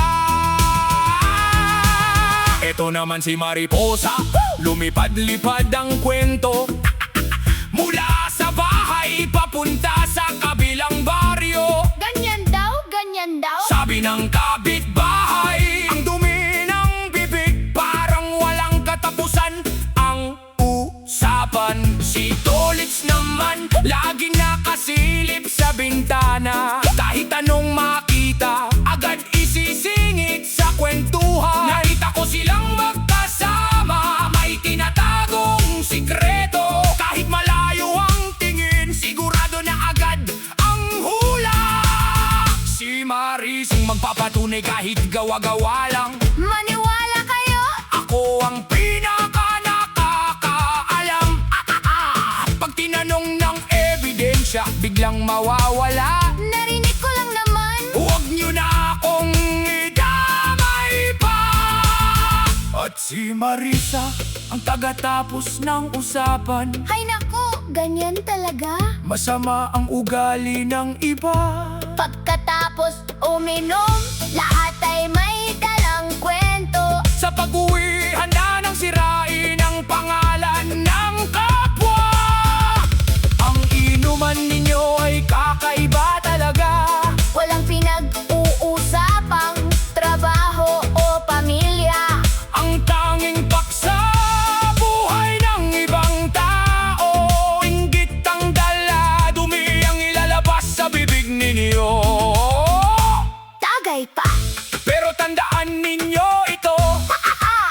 Ito naman si Mariposa, lumipad-lipad ang kwento. Mula sa bahay papunta sa kabilang baryo. Ganyan daw. Sabi ng kapitbahay, ang dumi ng bibig, parang walang katapusan ang usapan. Si Tolits naman, laging nakasilip sa bintana. Kahit anong makita, agad isisingit sa kwentuhan. Nakita ko silang magkasama, may tinatagong sikreto. Kahit malayo ang tingin, sigurado na agad ang hula. Si Marising magpapatunay kahit gawa-gawa lang. Maniwala kayo? Ako ang pinaka-nakakaalam. Pag tinanong ng ebidensya, biglang mawawala. Narinig ko lang naman. Huwag nyo na akong idamay pa. At si Marisa, ang tagatapos ng usapan. Hay naku, ganyan talaga. Masama ang ugali ng iba. Pagkatapos uminom, lahat ay may dalang kwento. Sa pag-uwi, handa nang sirain ang pangalan ng kapwa. Ang inuman ninyo ay kakaiba talaga. Walang pinag-uusapang trabaho o pamilya. Ang tanging paksa buhay ng ibang tao. Inggit ang dala, dumi ang ilalabas sa bibig ninyo. Tagay pa. Pero tandaan ninyo ito,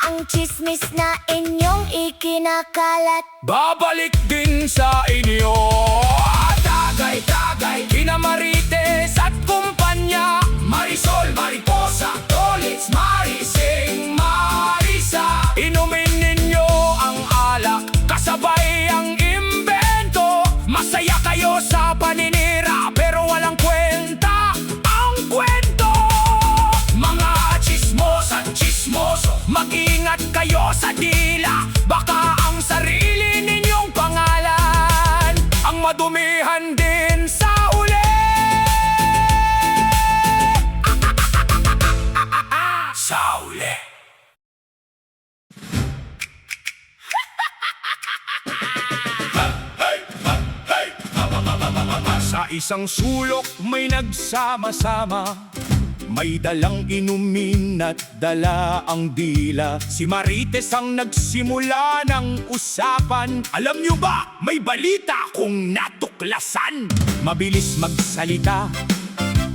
Ang chismis na inyong ikinakalat. babalik din sa inyo. Tagay-tagay, kina Marites at kumpanya. Marisol, Mariposa, Tolits, Marising, Marisa. Inumin ninyo ang alak, kasabay ang imbento. Masaya kayo sa paninira, pero walang kwenta ang kwento. Mga chismos at chismoso, mag-ingat kayo sa dila. Baka ang sarili ninyong pangalan ang madumihan din sa uli. Sa uli. Sa isang sulok may nagsama-sama, may dalang inumin at dala ang dila. Si Marites ang nagsimula ng usapan. Alam nyo ba, may balita kung natuklasan. Mabilis magsalita,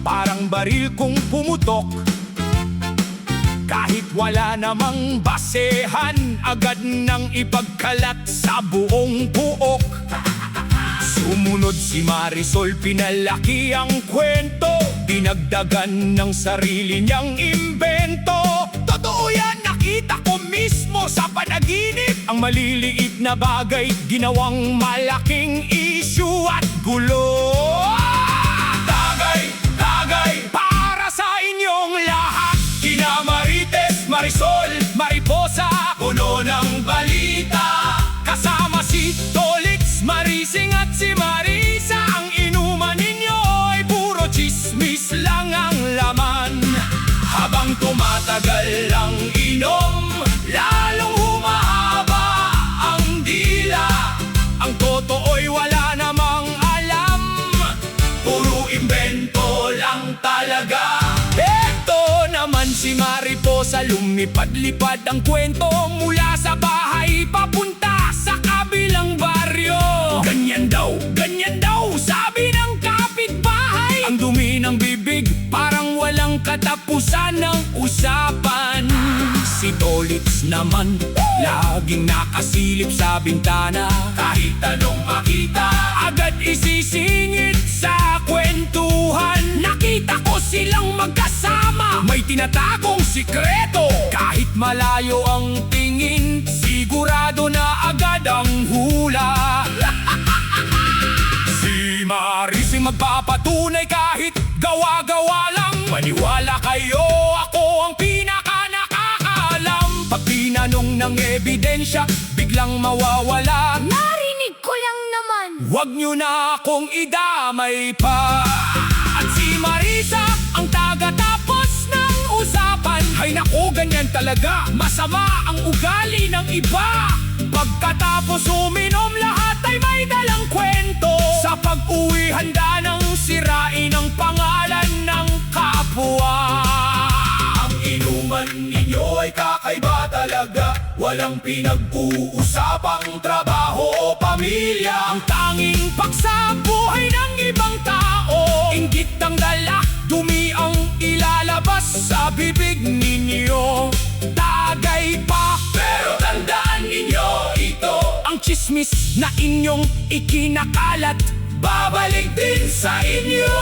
parang baril kung pumutok. Kahit wala namang basehan, agad nang ipagkalat sa buong buok. Sumunod si Marisol, pinalaki ang kwento, dinagdagan ng sarili niyang imbento. Totoo yan, nakita ko mismo sa panaginip. Ang maliliit na bagay ginawang malaking issue at gulo. Tagay, tagay para sa inyong lahat. Kina Marites, Marisol, Mariposa, puno ng balita. Kasama si Tolix, Marising at si Marisa. Ang inuman ninyo ay puro chismis lang ang laman. Habang tumatagal ang inom, lalong humahaba ang dila. Ang totoo'y wala namang alam, puro imbento lang talaga. Eto naman si Mariposa, lumipad-lipad ang kwento mula sa bahay papunta sa kabilang baryo. Ganyan daw, sabi ng kapitbahay. Ang dumi ng bibig, parang walang katapusan ng usapan. Si Tolitz naman, laging nakasilip sa bintana. Kahit anong makita, agad isisingit sa kwentuhan. Nakita ko silang magkasama, may tinatagong sikreto. Kahit malayo ang tingin, sigurado na agad ang hula. Si Marising magpapatunay kahit gawa-gawa lang. Maniwala kayo, ako ang pinaka-nakakaalam. Pag tinanong ng ebidensya, biglang mawawala. Narinig ko lang naman. Huwag nyo na akong idamay pa. At si Marisa, ang taga-tapos ng usapan. Hay naku, ganyan talaga, masama ang ugali ng iba. Pagkatapos uminom, lahat ay may dalang kwento. Sa pag-uwi, handa nang sirain ang pangalan ng kapwa. Ang inuman ninyo ay kakaiba talaga. Walang pinag-uusapang trabaho o pamilya. Ang tanging paksa buhay ng ibang tao. Inggit ang dala, dumi ang ilalabas sa bibig ninyo. Tagay pa, pero tandaan ninyo ito. Ang chismis na inyong ikinakalat, babalik din sa inyo.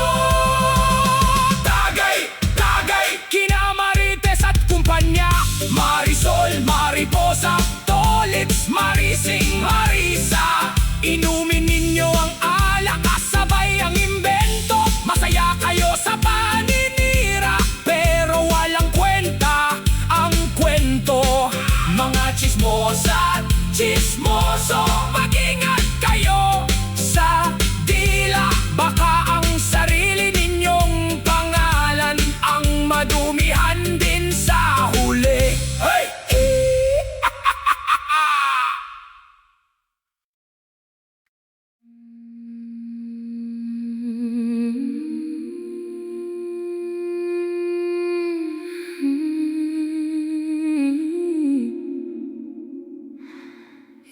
Tagay, tagay, kina Marites at kumpanya. Marisol, Mariposa, Tolitz, Marising, Marisa. Inumin ninyo ang alak, kasabay ang imbento. Masaya kayo sa paninira, pero walang kwenta ang kwento. Mga chismosa, chismoso, mag-ingat kayo sa dila. Baka ang sarili ninyong pangalan ang madumihan din sa huli. Hey!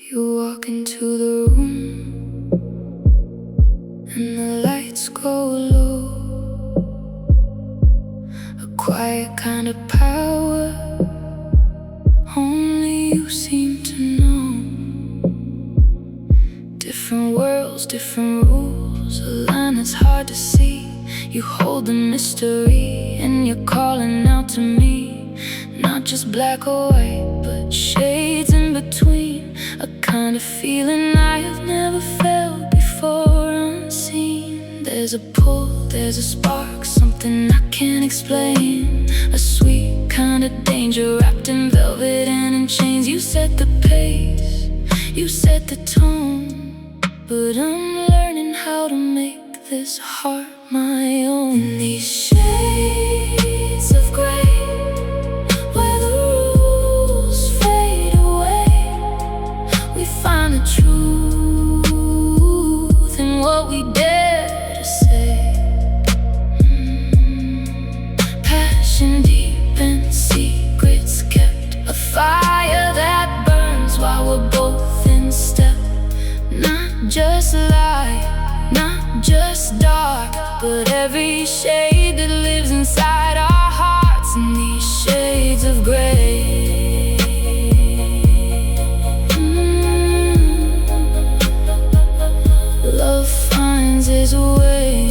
You walk into the room and the lights go low. A quiet kind of power only you seem to know. Different worlds, different rules, a line that's hard to see. You hold the mystery and you're calling out to me. Not just black or white, but shades in between. A kind of feeling I have never felt before, unseen. There's a pull, there's a spark, something I can't explain. A sweet kind of danger wrapped in velvet and in chains. You set the pace, you set the tone, but I'm learning how to make this heart my own. In these shades of gray, find the truth in what we dare to say. Passion deep and secrets kept, a fire that burns while we're both in step. Not just light, not just dark, but every shade that lives inside our hearts. In these shades of gray, love finds its way.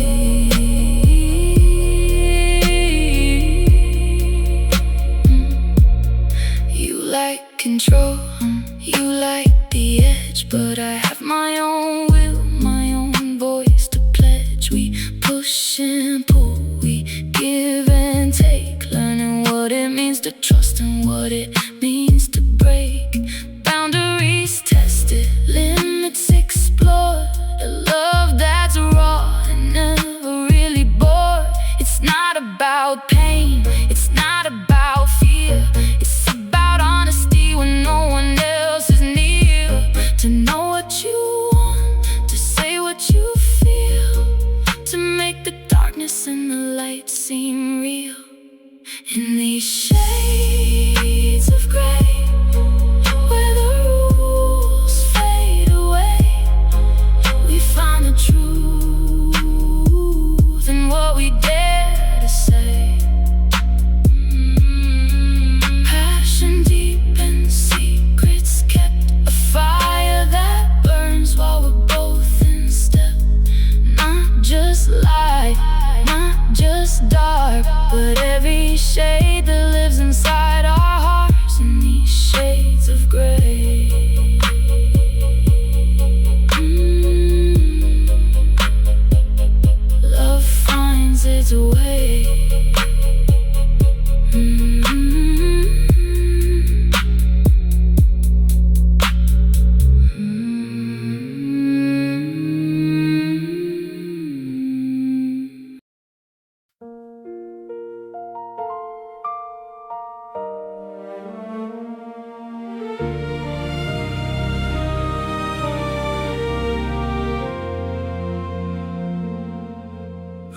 You like an simple. We give and take, learning what it means to trust and what it means to break. Boundaries tested, limits explored. A love that's raw and never really bored. It's not about pain, it's not about fear. It's about honesty when no one else is near. To know what you want, to say what you feel, to make the darkness and the light seem real. In these shades of gray, where the rules fade away, we find the truth in what we dare to say. Passion deep and secrets kept, a fire that burns while we're both in step. Not just light, not just dark, but every shade that lives inside our hearts. In these shades of gray, love finds its way.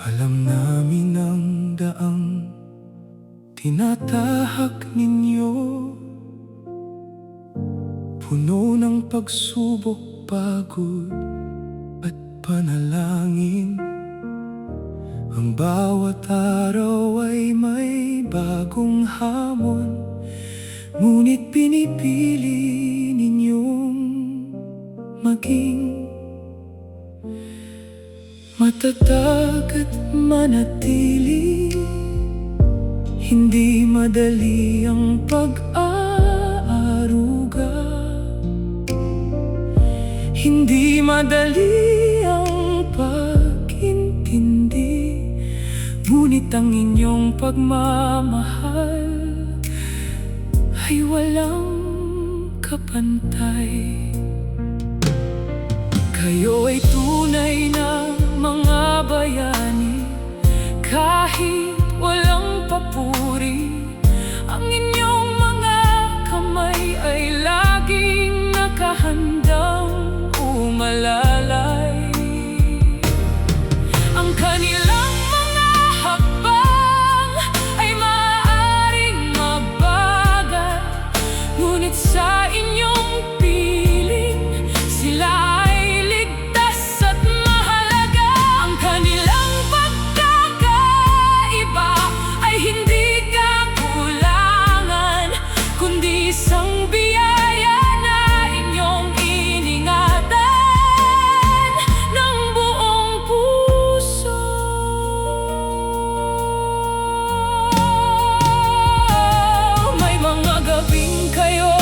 Alam namin ang daang tinatahak ninyo, puno ng pagsubok, pagod at panalangin. Ang bawat araw ay may bagong hamon, ngunit pinipili ninyong maging matatag at manatili. Hindi madali ang pag-aaruga, hindi madali ang pag-intindi, ngunit ang inyong pagmamahal ay walang kapantay. Kayo ay tunay na mga bayani, kahit walang papuri. Ang inyong mga kamay ay laging nakahandang umalalay. Ang kanilang mga hakbang ay maaaring mabagal, ngunit sa inyong piling sila ay ligtas at mahalaga. Ang kanilang pagkakaiba ay hindi kakulangan, kundi isang biyaya na inyong iningatan ng buong puso. May mga gabing kayo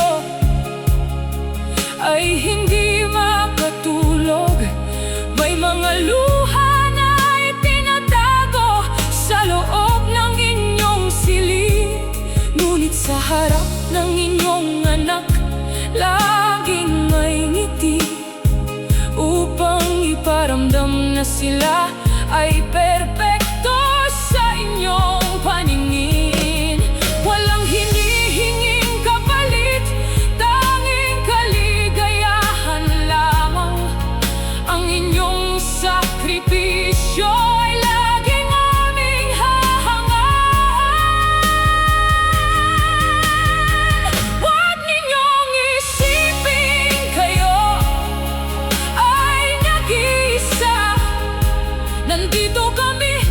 ay hindi makatulog, may mga luha na itinatago sa loob ng inyong silid, ngunit sa harap ng inyong anak laging may ngiti, upang iparamdam na sila ay perpekto sa inyong paningin. Walang hinihinging kapalit, tanging kaligayahan lamang. Ang inyong sakripisyo ay laging aming hahangaan. Huwag ninyong isipin kayo ay nag-iisa. Nandito kami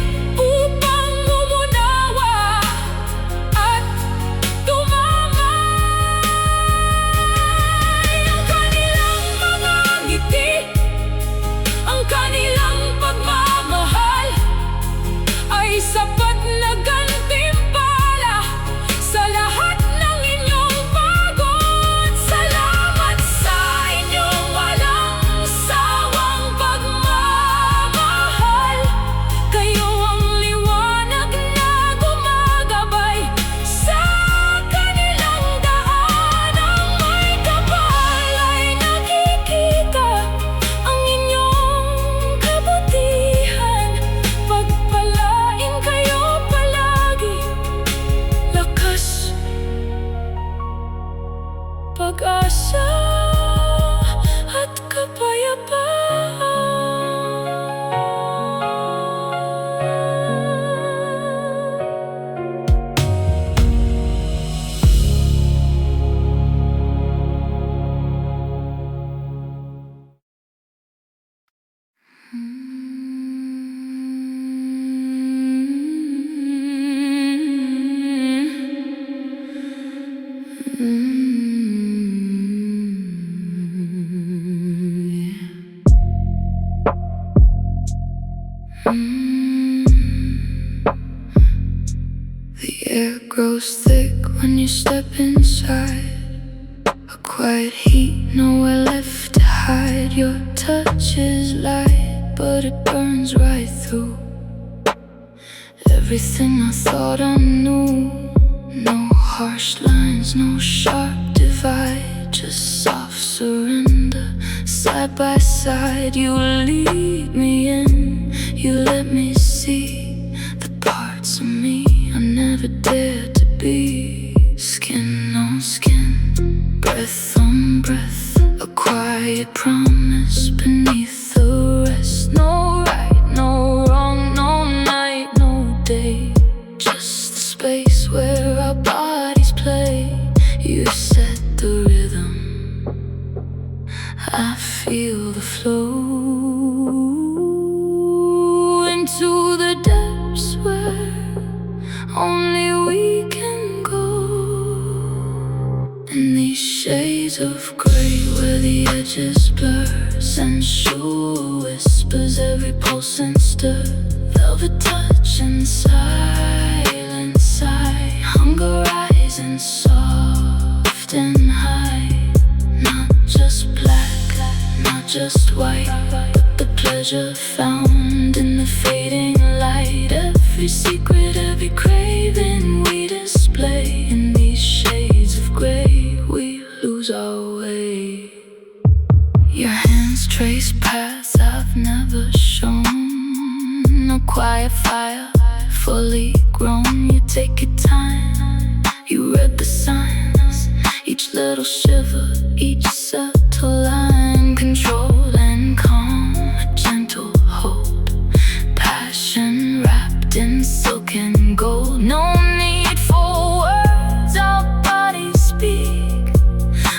air grows thick when you step inside. A quiet heat, nowhere left to hide. Your touch is light, but it burns right through everything I thought I knew. No harsh lines, no sharp divide, just soft surrender. Side by side, you lead me in. You let me see the parts of me I never dared to be. Skin on skin, breath on breath, a quiet promise beneath the rest. No right, no wrong, no night, no day, just the space where our bodies play. You set the rhythm, I feel the flow into the depths where only we can go. In these shades of gray where the edges blur, sensual whispers, every pulse and stir. Velvet touch and silent sigh, hunger rising soft and high. Not just black, not just white, but the pleasure found in the fading light. Every secret, every craving we display. In these shades of gray we lose our way. Your hands trace paths I've never shown. A quiet fire, fully grown. You take your time, you read the signs. Each little shiver, each subtle line. Control and calm, a gentle hold. Passion wrapped in silk and gold. No need for words, our bodies speak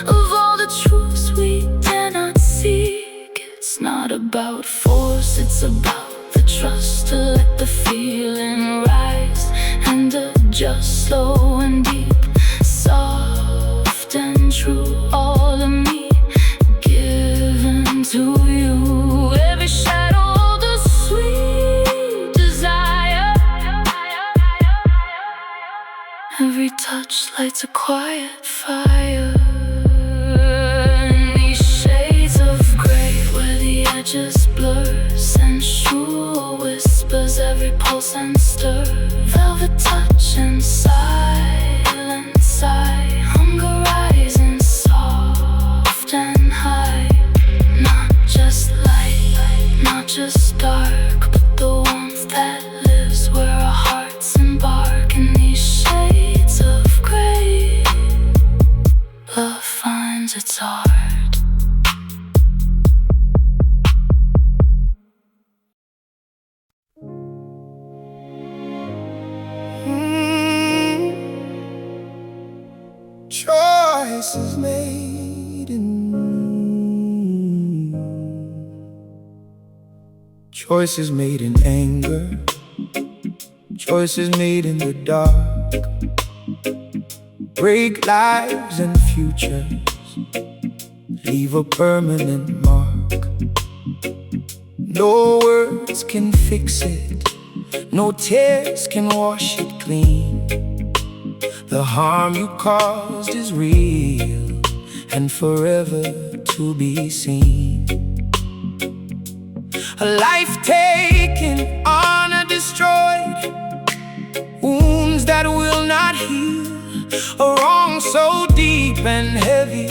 of all the truths we dare not seek. It's not about force, it's about the trust to let the feeling rise and adjust slow and deep, soft and true. All of me given to you. Every shadow, the sweet desire. Every touch lights a quiet fire. In these shades of gray where the edges blur, sensual whispers, every pulse and stir. Velvet touch and silent sigh, hunger rising soft and high. Not just light, not just dark, but the warmth that lives where our hearts embark. In these shades of gray, love finds its art. Choices made choices made in anger, choices made in the dark, break lives and futures, leave a permanent mark. No words can fix it, no tears can wash it clean. The harm you caused is real and forever to be seen. A life taken, honor destroyed, wounds that will not heal, a wrong so deep and heavy,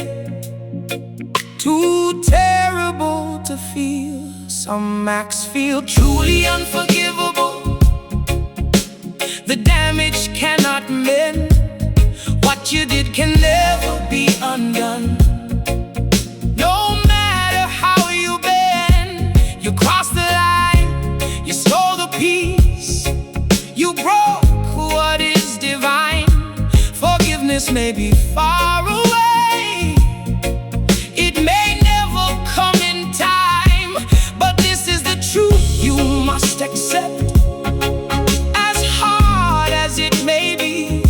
too terrible to feel. Some acts feel truly unforgivable, the damage cannot mend. What you did can never be undone. No matter how you bend, you crossed the line, you stole the peace, you broke what is divine. Forgiveness may be far away, it may never come in time, but this is the truth you must accept. As hard as it may be,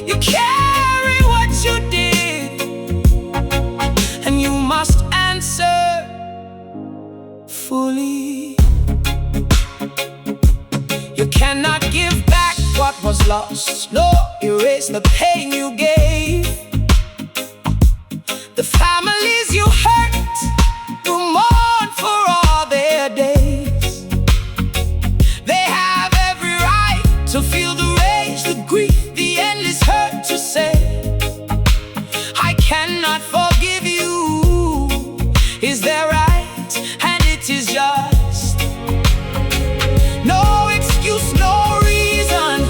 you carry what you did, and you must answer fully. You cannot give back what was lost, nor erase the pain you gave. The families you hurt will mourn for all their days. They have every right to feel the rage, the grief, the endless hurt, to say, I cannot forgive you, is their right, and it is just. No excuse, no reason,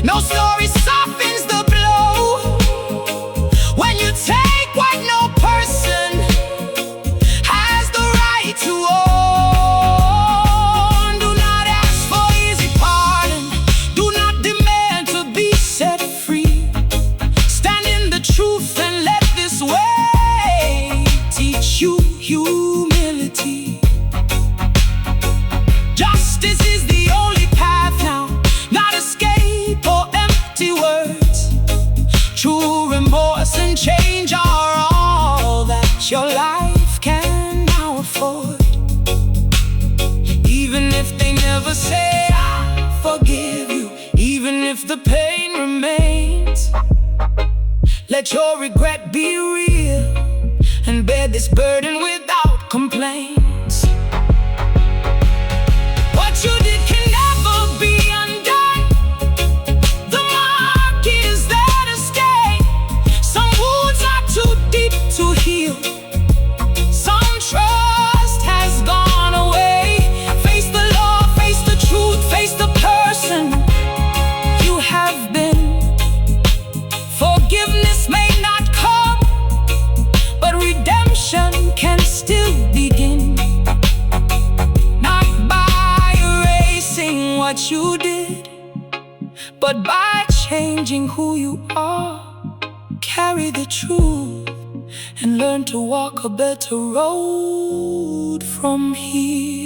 no story softens the blow. When you take what no person has the right to own, do not ask for easy pardon, do not demand to be set free. Stand in the truth and let this way teach you humility. Justice is the only path now, not escape or empty words. True remorse and change are all that your life can now afford. Even if they never say I forgive you, even if the pain remains, let your regret be real and bear this burden without complaints. What you did can never be undone. The mark is there to stay. Some wounds are too deep to heal. Some trust has gone away. Face the law, face the truth, face the person you have been. Forgiveness may not come, but redemption can still begin. Not by erasing what you did, but by changing who you are. Carry the truth and learn to walk a better road from here.